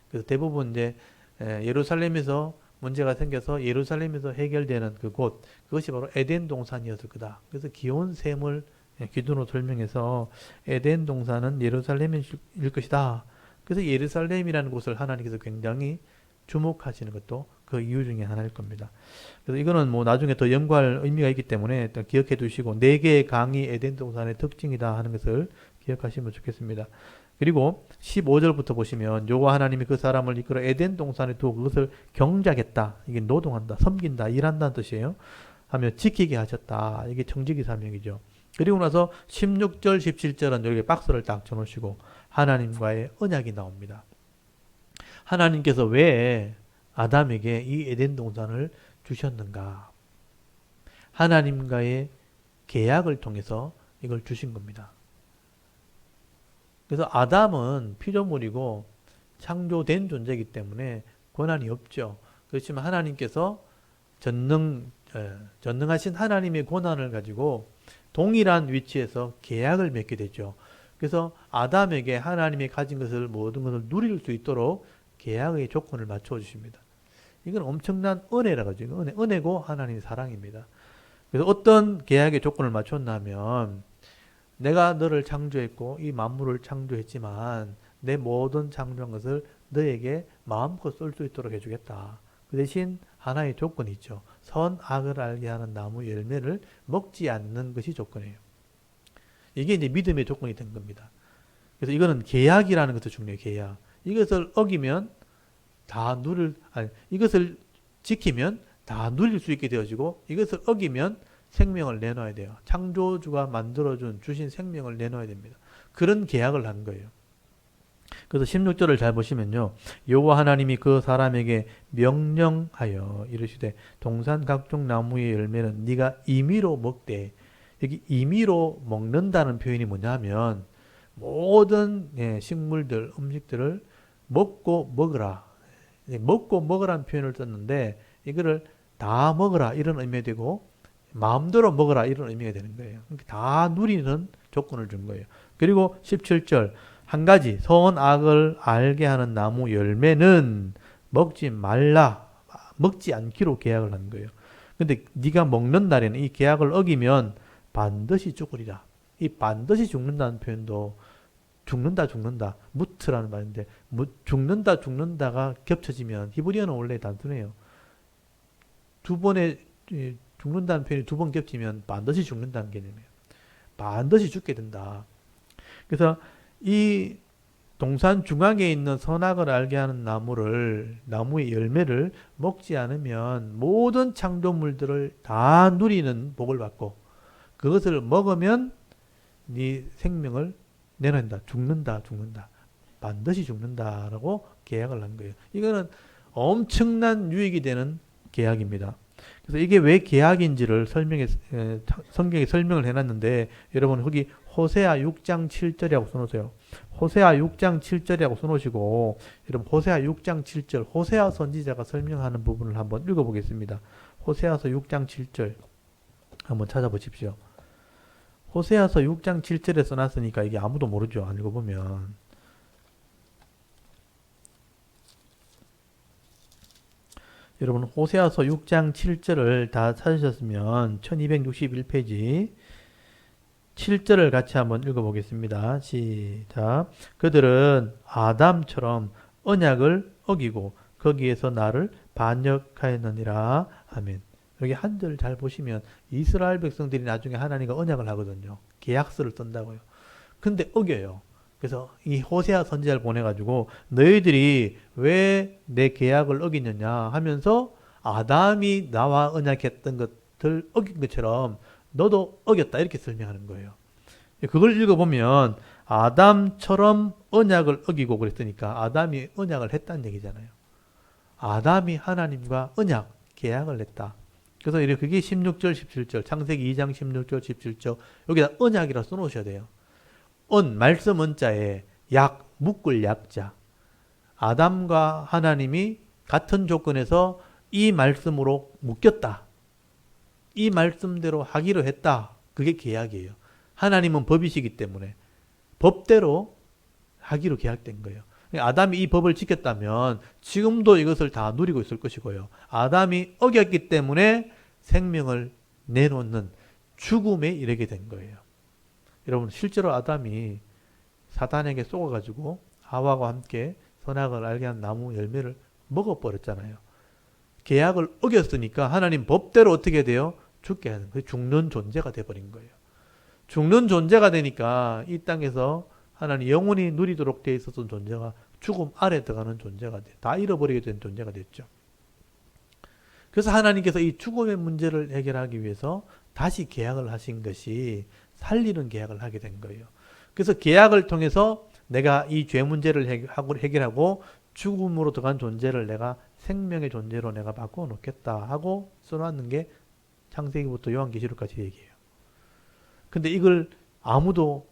그래서 대부분 이제 예루살렘에서 문제가 생겨서 예루살렘에서 해결되는 그곳, 그것이 바로 에덴 동산이었을 거다. 그래서 기온샘을 기준으로 설명해서 에덴 동산은 예루살렘일 것이다. 그래서 예루살렘이라는 곳을 하나님께서 굉장히 주목하시는 것도 그 이유 중에 하나일 겁니다. 그래서 이거는 뭐 나중에 더 연구할 의미가 있기 때문에 일단 기억해 두시고, 네 개의 강이 에덴 동산의 특징이다 하는 것을 기억하시면 좋겠습니다. 그리고 15절부터 보시면 여호와 하나님이 그 사람을 이끌어 에덴 동산에 두고 그것을 경작했다. 이게 노동한다, 섬긴다, 일한다는 뜻이에요. 하며 지키게 하셨다. 이게 청지기 사명이죠. 그리고 나서 16절, 17절은 여기 박스를 딱 쳐놓으시고 하나님과의 언약이 나옵니다. 하나님께서 왜 아담에게 이 에덴 동산을 주셨는가? 하나님과의 계약을 통해서 이걸 주신 겁니다. 그래서 아담은 피조물이고 창조된 존재이기 때문에 권한이 없죠. 그렇지만 하나님께서 전능하신 하나님의 권한을 가지고 동일한 위치에서 계약을 맺게 되죠. 그래서 아담에게 하나님이 가진 것을, 모든 것을 누릴 수 있도록 계약의 조건을 맞춰 주십니다. 이건 엄청난 은혜라고 하죠. 은혜고 하나님의 사랑입니다. 그래서 어떤 계약의 조건을 맞췄냐면, 내가 너를 창조했고 이 만물을 창조했지만 내 모든 창조한 것을 너에게 마음껏 쓸 수 있도록 해주겠다. 그 대신 하나의 조건이 있죠. 선악을 알게 하는 나무 열매를 먹지 않는 것이 조건이에요. 이게 이제 믿음의 조건이 된 겁니다. 그래서 이거는 계약이라는 것도 중요해요. 계약. 이것을 어기면 이것을 지키면 다 누릴 수 있게 되어지고, 이것을 어기면 생명을 내놔야 돼요. 창조주가 만들어준, 주신 생명을 내놔야 됩니다. 그런 계약을 한 거예요. 그래서 16절을 잘 보시면요. 여호와 하나님이 그 사람에게 명령하여 이르시되 동산 각종 나무의 열매는 네가 임의로 먹되, 여기 임의로 먹는다는 표현이 뭐냐면 모든 식물들, 음식들을 먹고 먹으라. 먹고 먹으라는 표현을 썼는데 이거를 다 먹으라 이런 의미가 되고 마음대로 먹으라 이런 의미가 되는 거예요. 다 누리는 조건을 준 거예요. 그리고 17절 한 가지 선악을 알게 하는 나무 열매는 먹지 말라, 먹지 않기로 계약을 한 거예요. 근데 네가 먹는 날에는 이 계약을 어기면 반드시 죽으리라. 이 반드시 죽는다는 표현도 죽는다 무트라는 말인데, 죽는다가 겹쳐지면, 히브리어는 원래 단순해요. 두 번의 죽는다는 표현이 두 번 겹치면 반드시 죽는다는 개념이에요. 반드시 죽게 된다. 그래서 이 동산 중앙에 있는 선악을 알게 하는 나무의 열매를 먹지 않으면 모든 창조물들을 다 누리는 복을 받고, 그것을 먹으면 네 생명을 내놓는다. 죽는다. 반드시 죽는다라고 계약을 한 거예요. 이거는 엄청난 유익이 되는 계약입니다. 그래서 이게 왜 계약인지를 성경에 설명을 해놨는데, 여러분 거기 호세아 6장 7절이라고 써놓으세요. 호세아 6장 7절이라고 써놓으시고, 여러분 호세아 6장 7절, 호세아 선지자가 설명하는 부분을 한번 읽어보겠습니다. 호세아서 6장 7절 한번 찾아보십시오. 호세아서 6장 7절에 써놨으니까 이게 아무도 모르죠. 안 읽어보면. 여러분 호세아서 6장 7절을 다 찾으셨으면 1261페이지 7절을 같이 한번 읽어보겠습니다. 시작. 그들은 아담처럼 언약을 어기고 거기에서 나를 반역하였느니라. 아멘. 여기 한 절 잘 보시면 이스라엘 백성들이 나중에 하나님과 언약을 하거든요. 계약서를 쓴다고요. 근데 어겨요. 그래서 이 호세아 선지자를 보내가지고 너희들이 왜 내 계약을 어기느냐 하면서 아담이 나와 언약했던 것들 어긴 것처럼 너도 어겼다 이렇게 설명하는 거예요. 그걸 읽어보면 아담처럼 언약을 어기고 그랬으니까 아담이 언약을 했다는 얘기잖아요. 아담이 하나님과 언약, 계약을 했다. 그래서 그게 16절, 17절, 창세기 2장 16절, 17절 여기다 언약이라 써놓으셔야 돼요. 말씀 언자에 약, 묶을 약자. 아담과 하나님이 같은 조건에서 이 말씀으로 묶였다. 이 말씀대로 하기로 했다. 그게 계약이에요. 하나님은 법이시기 때문에 법대로 하기로 계약된 거예요. 아담이 이 법을 지켰다면 지금도 이것을 다 누리고 있을 것이고요. 아담이 어겼기 때문에 생명을 내놓는 죽음에 이르게 된 거예요. 여러분 실제로 아담이 사단에게 속아가지고 하와와 함께 선악을 알게 한 나무 열매를 먹어버렸잖아요. 계약을 어겼으니까 하나님 법대로 어떻게 돼요? 죽게 하는 거예요. 죽는 존재가 돼버린 거예요. 죽는 존재가 되니까 이 땅에서 하나님 영원히 누리도록 되어 있었던 존재가 죽음 아래 들어가는 존재가 돼. 다 잃어버리게 된 존재가 됐죠. 그래서 하나님께서 이 죽음의 문제를 해결하기 위해서 다시 계약을 하신 것이 살리는 계약을 하게 된 거예요. 그래서 계약을 통해서 내가 이 죄 문제를 해결하고 죽음으로 들어간 존재를 내가 생명의 존재로 내가 바꿔놓겠다 하고 써놨는 게 창세기부터 요한계시록까지 얘기해요. 근데 이걸 아무도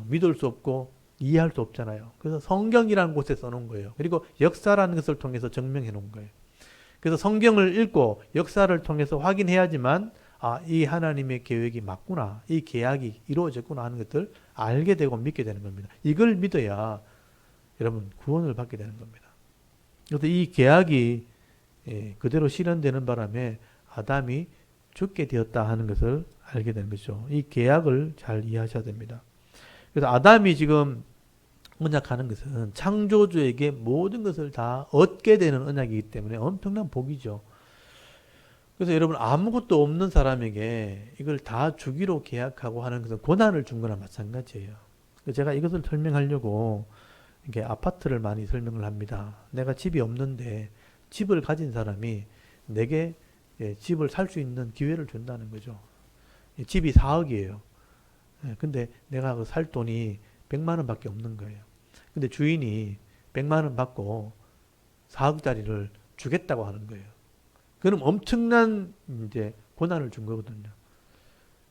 믿을 수 없고 이해할 수 없잖아요. 그래서 성경이라는 곳에 써놓은 거예요. 그리고 역사라는 것을 통해서 증명해 놓은 거예요. 그래서 성경을 읽고 역사를 통해서 확인해야지만 이 하나님의 계획이 맞구나. 이 계약이 이루어졌구나 하는 것들 알게 되고 믿게 되는 겁니다. 이걸 믿어야 여러분 구원을 받게 되는 겁니다. 그래서 이 계약이 그대로 실현되는 바람에 아담이 죽게 되었다 하는 것을 알게 되는 거죠. 이 계약을 잘 이해하셔야 됩니다. 그래서 아담이 지금 언약하는 것은 창조주에게 모든 것을 다 얻게 되는 언약이기 때문에 엄청난 복이죠. 그래서 여러분 아무것도 없는 사람에게 이걸 다 주기로 계약하고 하는 것은 고난을 준 거나 마찬가지예요. 제가 이것을 설명하려고 이렇게 아파트를 많이 설명을 합니다. 내가 집이 없는데 집을 가진 사람이 내게 집을 살 수 있는 기회를 준다는 거죠. 집이 4억이에요. 근데 내가 살 돈이 100만 원밖에 없는 거예요. 근데 주인이 100만 원 받고 4억짜리를 주겠다고 하는 거예요. 그럼 엄청난 이제 고난을 준 거거든요.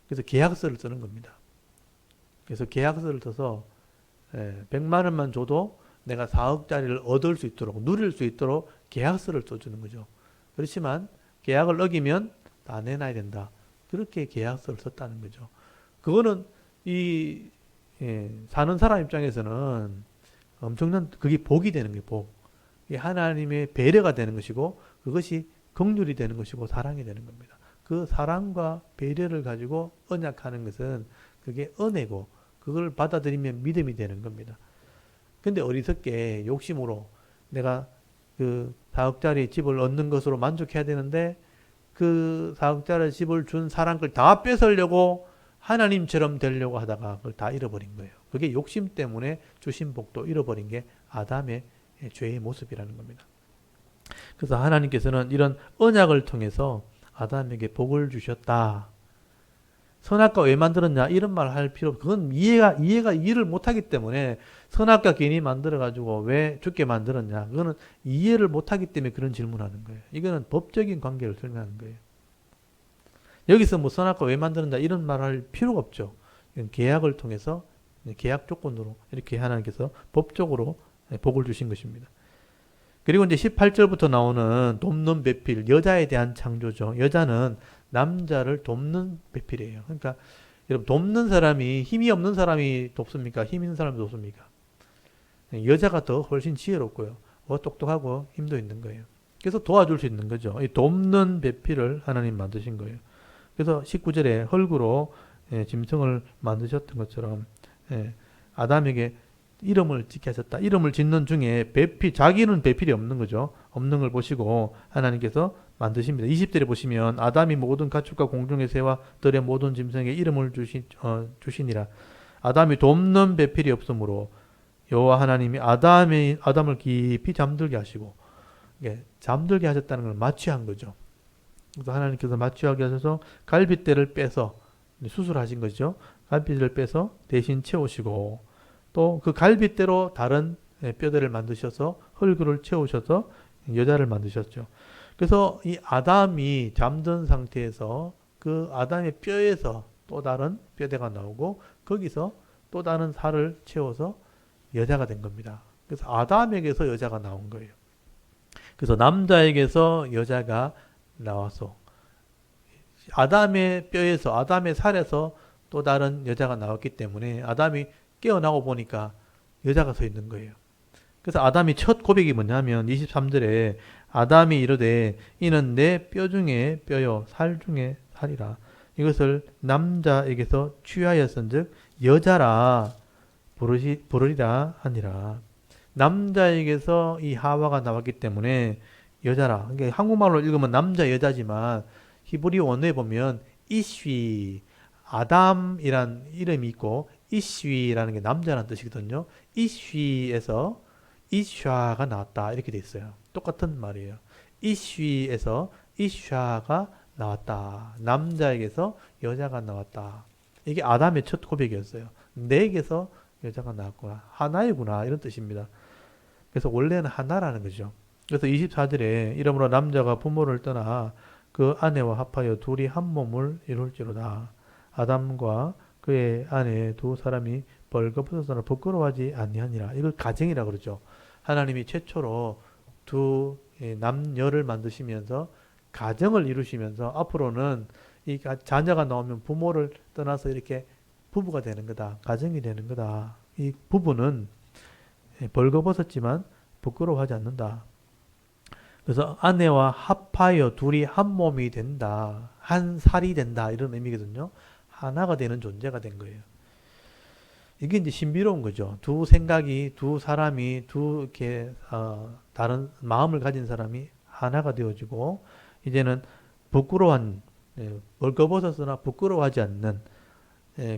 그래서 계약서를 쓰는 겁니다. 그래서 계약서를 써서 100만 원만 줘도 내가 4억짜리를 얻을 수 있도록 누릴 수 있도록 계약서를 써주는 거죠. 그렇지만 계약을 어기면 다 내놔야 된다. 그렇게 계약서를 썼다는 거죠. 그거는 사는 사람 입장에서는 엄청난 그게 복이 되는 거예요. 복. 이게 하나님의 배려가 되는 것이고 그것이 긍휼이 되는 것이고 사랑이 되는 겁니다. 그 사랑과 배려를 가지고 언약하는 것은 그게 은혜고 그걸 받아들이면 믿음이 되는 겁니다. 근데 어리석게 욕심으로 내가 그 4억짜리 집을 얻는 것으로 만족해야 되는데 그 4억짜리 집을 준 사람 걸 다 뺏으려고 하나님처럼 되려고 하다가 그걸 다 잃어버린 거예요. 그게 욕심 때문에 주신 복도 잃어버린 게 아담의 죄의 모습이라는 겁니다. 그래서 하나님께서는 이런 언약을 통해서 아담에게 복을 주셨다. 선악과 왜 만들었냐 이런 말 할 필요 없고 그건 이해를 못하기 때문에 선악과 괜히 만들어가지고 왜 죽게 만들었냐 그거는 이해를 못하기 때문에 그런 질문하는 거예요. 이거는 법적인 관계를 설명하는 거예요. 여기서 뭐 선악과 왜 만드는다 이런 말 할 필요가 없죠. 이건 계약을 통해서 계약 조건으로 이렇게 하나님께서 법적으로 복을 주신 것입니다. 그리고 이제 18절부터 나오는 돕는 배필, 여자에 대한 창조죠. 여자는 남자를 돕는 배필이에요. 그러니까 여러분 돕는 사람이 힘이 없는 사람이 돕습니까? 힘 있는 사람이 돕습니까? 여자가 더 훨씬 지혜롭고요. 똑똑하고 힘도 있는 거예요. 그래서 도와줄 수 있는 거죠. 이 돕는 배필을 하나님 만드신 거예요. 그래서 19절에 흙으로 짐승을 만드셨던 것처럼 아담에게 이름을 짓게 하셨다. 이름을 짓는 중에 배필, 자기는 배필이 없는 거죠. 없는 걸 보시고 하나님께서 만드십니다. 20절에 보시면 아담이 모든 가축과 공중의 새와 들의 모든 짐승에게 이름을 주시니라. 아담이 돕는 배필이 없으므로 여호와 하나님이 아담을 깊이 잠들게 하시고 잠들게 하셨다는 걸 마취한 거죠. 그래서 하나님께서 마취하게 하셔서 갈빗대를 빼서 수술하신 거죠. 갈빗대를 빼서 대신 채우시고 또 그 갈빗대로 다른 뼈대를 만드셔서 흙을 채우셔서 여자를 만드셨죠. 그래서 이 아담이 잠든 상태에서 그 아담의 뼈에서 또 다른 뼈대가 나오고 거기서 또 다른 살을 채워서 여자가 된 겁니다. 그래서 아담에게서 여자가 나온 거예요. 그래서 남자에게서 여자가 나와서 아담의 뼈에서 아담의 살에서 또 다른 여자가 나왔기 때문에 아담이 깨어나고 보니까 여자가 서 있는 거예요. 그래서 아담이 첫 고백이 뭐냐면 23절에 아담이 이르되 이는 내 뼈 중에 뼈요 살 중에 살이라. 이것을 남자에게서 취하였은즉 여자라 부르리라 하니라. 남자에게서 이 하와가 나왔기 때문에 여자라. 그러니까 한국말로 읽으면 남자 여자지만 히브리 원어에 보면 이쉬 아담이란 이름이 있고 이쉬라는 게 남자라는 뜻이거든요. 이쉬에서 이샤가 나왔다 이렇게 돼 있어요. 똑같은 말이에요. 이쉬에서 이샤가 나왔다. 남자에게서 여자가 나왔다. 이게 아담의 첫 고백이었어요. 내게서 여자가 나왔구나. 하나이구나 이런 뜻입니다. 그래서 원래는 하나라는 거죠. 그래서 24절에 이러므로 남자가 부모를 떠나 그 아내와 합하여 둘이 한 몸을 이룰지로다. 아담과 그의 아내 두 사람이 벌거벗어서나 부끄러워하지 아니하니라. 이걸 가정이라 그러죠. 하나님이 최초로 두 남녀를 만드시면서 가정을 이루시면서 앞으로는 이 자녀가 나오면 부모를 떠나서 이렇게 부부가 되는 거다. 가정이 되는 거다. 이 부부는 벌거벗었지만 부끄러워하지 않는다. 그래서 아내와 합하여 둘이 한 몸이 된다. 한 살이 된다. 이런 의미거든요. 하나가 되는 존재가 된 거예요. 이게 이제 신비로운 거죠. 두 생각이, 두 사람이, 이렇게, 다른 마음을 가진 사람이 하나가 되어지고, 이제는 벌거벗었으나 부끄러워하지 않는,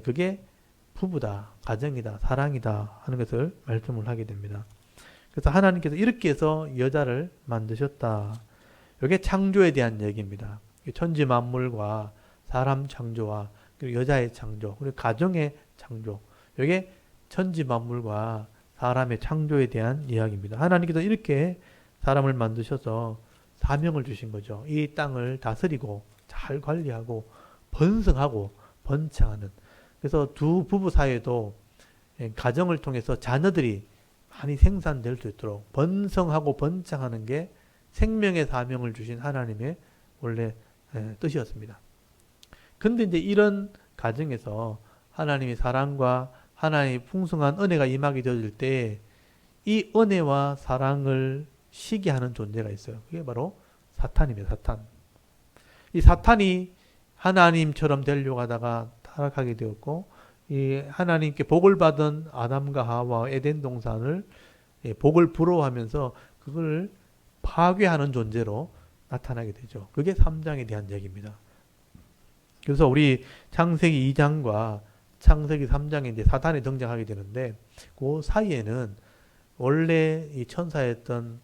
그게 부부다, 가정이다, 사랑이다 하는 것을 말씀을 하게 됩니다. 그래서 하나님께서 이렇게 해서 여자를 만드셨다. 이게 창조에 대한 얘기입니다. 천지 만물과 사람 창조와 그리고 여자의 창조, 그리고 가정의 창조. 이게 천지 만물과 사람의 창조에 대한 이야기입니다. 하나님께서 이렇게 사람을 만드셔서 사명을 주신 거죠. 이 땅을 다스리고 잘 관리하고 번성하고 번창하는. 그래서 두 부부 사이에도 가정을 통해서 자녀들이 많이 생산될 수 있도록 번성하고 번창하는 게 생명의 사명을 주신 하나님의 원래 뜻이었습니다. 근데 이제 이런 가정에서 하나님의 사랑과 하나님의 풍성한 은혜가 임하게 되어질 때 이 은혜와 사랑을 시기하는 존재가 있어요. 그게 바로 사탄입니다. 사탄. 이 사탄이 하나님처럼 되려고 하다가 타락하게 되었고 이 하나님께 복을 받은 아담과 하와 에덴 동산을 복을 부러워하면서 그걸 파괴하는 존재로 나타나게 되죠. 그게 3장에 대한 얘기입니다. 그래서 우리 창세기 2장과 창세기 3장에 이제 사탄이 등장하게 되는데 그 사이에는 원래 이 천사였던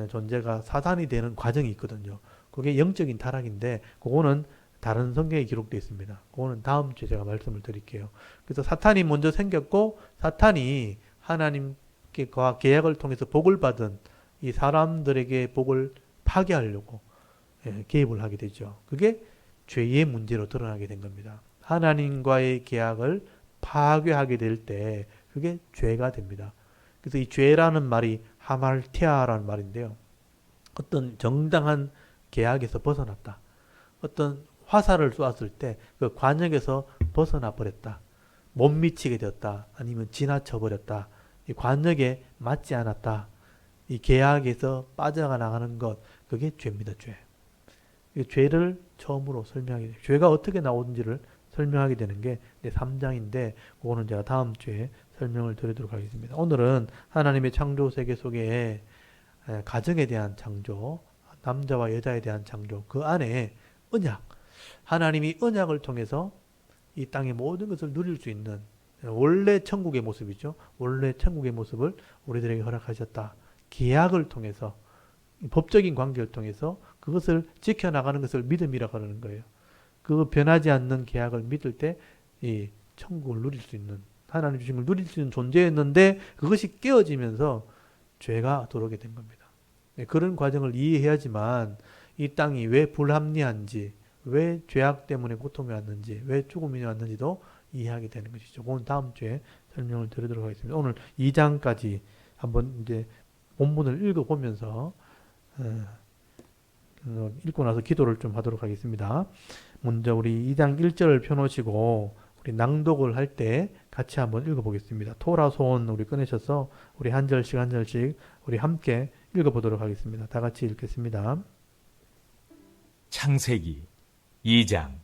존재가 사탄이 되는 과정이 있거든요. 그게 영적인 타락인데 그거는 다른 성경에 기록되어 있습니다. 그거는 다음 주에 제가 말씀을 드릴게요. 그래서 사탄이 먼저 생겼고 사탄이 하나님과 계약을 통해서 복을 받은 이 사람들에게 복을 파괴하려고 개입을 하게 되죠. 그게 죄의 문제로 드러나게 된 겁니다. 하나님과의 계약을 파괴하게 될 때 그게 죄가 됩니다. 그래서 이 죄라는 말이 하말티아라는 말인데요. 어떤 정당한 계약에서 벗어났다. 어떤 화살을 쏘았을 때 그 관역에서 벗어나 버렸다. 못 미치게 되었다. 아니면 지나쳐 버렸다. 이 관역에 맞지 않았다. 이 계약에서 빠져나가는 것, 그게 죄입니다. 죄. 이 죄를 처음으로 설명하게 돼요. 죄가 어떻게 나오는지를 설명하게 되는 게 3장인데 그거는 제가 다음 주에 설명을 드리도록 하겠습니다. 오늘은 하나님의 창조 세계 속에 가정에 대한 창조, 남자와 여자에 대한 창조, 그 안에 언약, 하나님이 언약을 통해서 이 땅의 모든 것을 누릴 수 있는 원래 천국의 모습이죠. 원래 천국의 모습을 우리들에게 허락하셨다. 계약을 통해서, 법적인 관계를 통해서 그것을 지켜나가는 것을 믿음이라고 하는 거예요. 그 변하지 않는 계약을 믿을 때 이 천국을 누릴 수 있는, 하나님 주신 걸 누릴 수 있는 존재였는데 그것이 깨어지면서 죄가 들어오게 된 겁니다. 그런 과정을 이해해야지만 이 땅이 왜 불합리한지, 왜 죄악 때문에 고통이 왔는지, 왜 죽음이 왔는지도 이해하게 되는 것이죠. 그건 다음 주에 설명을 드리도록 하겠습니다. 오늘 2장까지 한번 이제 본문을 읽어보면서 읽고 나서 기도를 좀 하도록 하겠습니다. 먼저 우리 2장 1절을 펴놓으시고 우리 낭독을 할 때 같이 한번 읽어보겠습니다. 토라 손 우리 꺼내셔서 우리 한 절씩 우리 함께 읽어보도록 하겠습니다. 다 같이 읽겠습니다. 창세기 2장.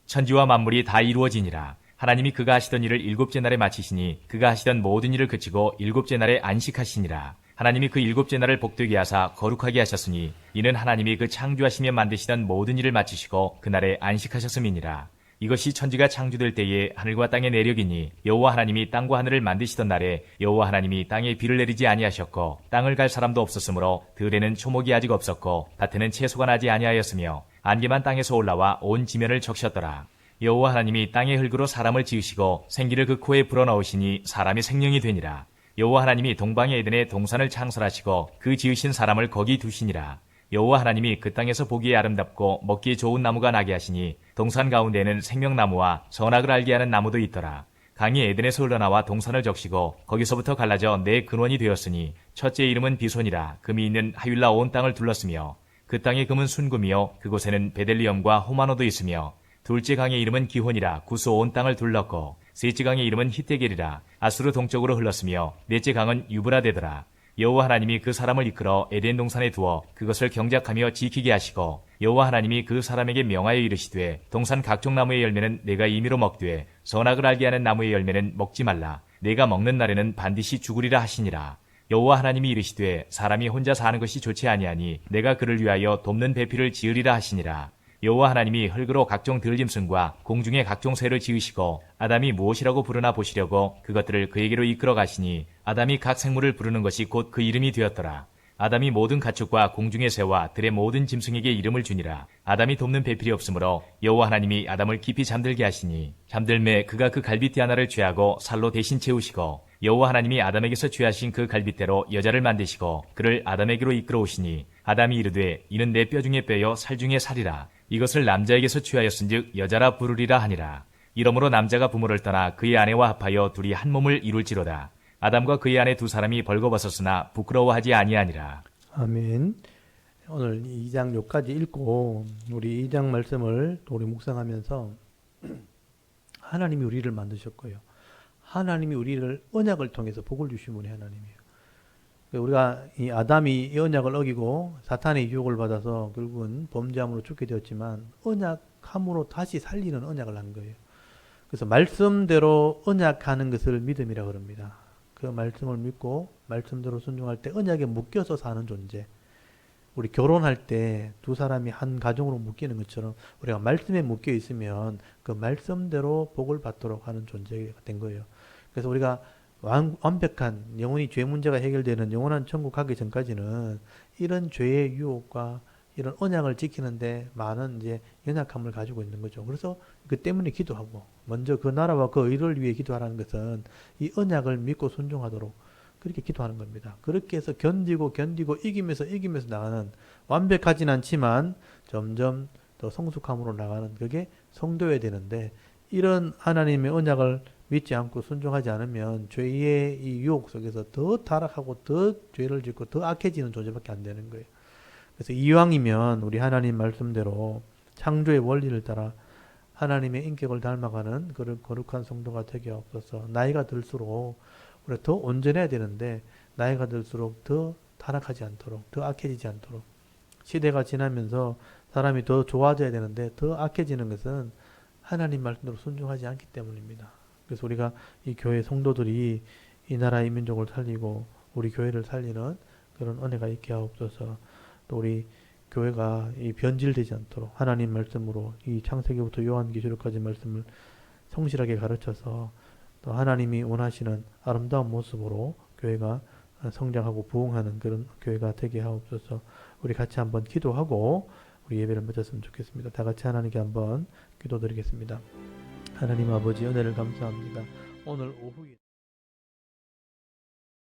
천지와 만물이 다 이루어지니라. 하나님이 그가 하시던 일을 일곱째 날에 마치시니 그가 하시던 모든 일을 그치고 일곱째 날에 안식하시니라. 하나님이 그 일곱째 날을 복되게 하사 거룩하게 하셨으니 이는 하나님이 그 창조하시며 만드시던 모든 일을 마치시고 그날에 안식하셨음이니라. 이것이 천지가 창조될 때에 하늘과 땅의 내력이니 여호와 하나님이 땅과 하늘을 만드시던 날에 여호와 하나님이 땅에 비를 내리지 아니하셨고 땅을 갈 사람도 없었으므로 들에는 초목이 아직 없었고 밭에는 채소가 나지 아니하였으며 안개만 땅에서 올라와 온 지면을 적셨더라. 여호와 하나님이 땅의 흙으로 사람을 지으시고 생기를 그 코에 불어넣으시니 사람이 생명이 되니라. 여호와 하나님이 동방의 에덴에 동산을 창설하시고 그 지으신 사람을 거기 두시니라. 여호와 하나님이 그 땅에서 보기에 아름답고 먹기에 좋은 나무가 나게 하시니 동산 가운데에는 생명나무와 선악을 알게 하는 나무도 있더라. 강이 에덴에서 흘러나와 동산을 적시고 거기서부터 갈라져 네 근원이 되었으니 첫째 이름은 비손이라. 금이 있는 하윌라 온 땅을 둘렀으며 그 땅의 금은 순금이요 그곳에는 베델리엄과 호마노도 있으며 둘째 강의 이름은 기혼이라. 구스 온 땅을 둘렀고 셋째 강의 이름은 히테겔이라. 아수르 동쪽으로 흘렀으며 넷째 강은 유브라데더라. 여호와 하나님이 그 사람을 이끌어 에덴 동산에 두어 그것을 경작하며 지키게 하시고 여호와 하나님이 그 사람에게 명하여 이르시되 동산 각종 나무의 열매는 내가 임의로 먹되 선악을 알게 하는 나무의 열매는 먹지 말라. 내가 먹는 날에는 반드시 죽으리라 하시니라. 여호와 하나님이 이르시되 사람이 혼자 사는 것이 좋지 아니하니 내가 그를 위하여 돕는 배필을 지으리라 하시니라. 여호와 하나님이 흙으로 각종 들짐승과 공중의 각종 새를 지으시고 아담이 무엇이라고 부르나 보시려고 그것들을 그에게로 이끌어 가시니 아담이 각 생물을 부르는 것이 곧 그 이름이 되었더라. 아담이 모든 가축과 공중의 새와 들의 모든 짐승에게 이름을 주니라. 아담이 돕는 배필이 없으므로 여호와 하나님이 아담을 깊이 잠들게 하시니 잠들매 그가 그 갈빗대 하나를 취하고 살로 대신 채우시고 여호와 하나님이 아담에게서 취하신 그 갈빗대로 여자를 만드시고 그를 아담에게로 이끌어 오시니 아담이 이르되 이는 내 뼈 중에 뼈요 살 중에 살이라. 이것을 남자에게서 취하였은즉 여자라 부르리라 하니라. 이러므로 남자가 부모를 떠나 그의 아내와 합하여 둘이 한 몸을 이룰지로다. 아담과 그의 아내 두 사람이 벌거벗었으나 부끄러워하지 아니하니라. 아멘. 오늘 2장 여기까지 읽고 우리 2장 말씀을 우리 묵상하면서 하나님이 우리를 만드셨고요. 하나님이 우리를 언약을 통해서 복을 주신 분이 하나님이에요. 우리가 이 아담이 이 언약을 어기고 사탄의 유혹을 받아서 결국은 범죄함으로 죽게 되었지만 언약함으로 다시 살리는 언약을 한 거예요. 그래서 말씀대로 언약하는 것을 믿음이라고 합니다. 그 말씀을 믿고 말씀대로 순종할 때 언약에 묶여서 사는 존재. 우리 결혼할 때 두 사람이 한 가정으로 묶이는 것처럼 우리가 말씀에 묶여 있으면 그 말씀대로 복을 받도록 하는 존재가 된 거예요. 그래서 우리가 완벽한 영원히 죄 문제가 해결되는 영원한 천국 가기 전까지는 이런 죄의 유혹과 이런 언약을 지키는데 많은 이제 연약함을 가지고 있는 거죠. 그래서 그 때문에 기도하고 먼저 그 나라와 그 의를 위해 기도하라는 것은 이 언약을 믿고 순종하도록 그렇게 기도하는 겁니다. 그렇게 해서 견디고 이기면서 나가는 완벽하진 않지만 점점 또 성숙함으로 나가는 그게 성도여야 되는데 이런 하나님의 언약을 믿지 않고 순종하지 않으면 죄의 이 유혹 속에서 더 타락하고 더 죄를 짓고 더 악해지는 존재밖에 안 되는 거예요. 그래서 이왕이면 우리 하나님 말씀대로 창조의 원리를 따라 하나님의 인격을 닮아가는 그런 거룩한 성도가 되게 없어서 나이가 들수록 우리가 더 온전해야 되는데 나이가 들수록 더 타락하지 않도록 더 악해지지 않도록 시대가 지나면서 사람이 더 좋아져야 되는데 더 악해지는 것은 하나님 말씀대로 순종하지 않기 때문입니다. 그래서 우리가 이 교회 성도들이 이 나라 이 민족을 살리고 우리 교회를 살리는 그런 은혜가 있게 하옵소서. 또 우리 교회가 이 변질되지 않도록 하나님 말씀으로 이 창세기부터 요한계시록까지 말씀을 성실하게 가르쳐서 또 하나님이 원하시는 아름다운 모습으로 교회가 성장하고 부흥하는 그런 교회가 되게 하옵소서. 우리 같이 한번 기도하고 우리 예배를 마쳤으면 좋겠습니다. 다 같이 하나님께 한번 기도드리겠습니다. 하나님 아버지 은혜를 감사합니다. 오늘 오후에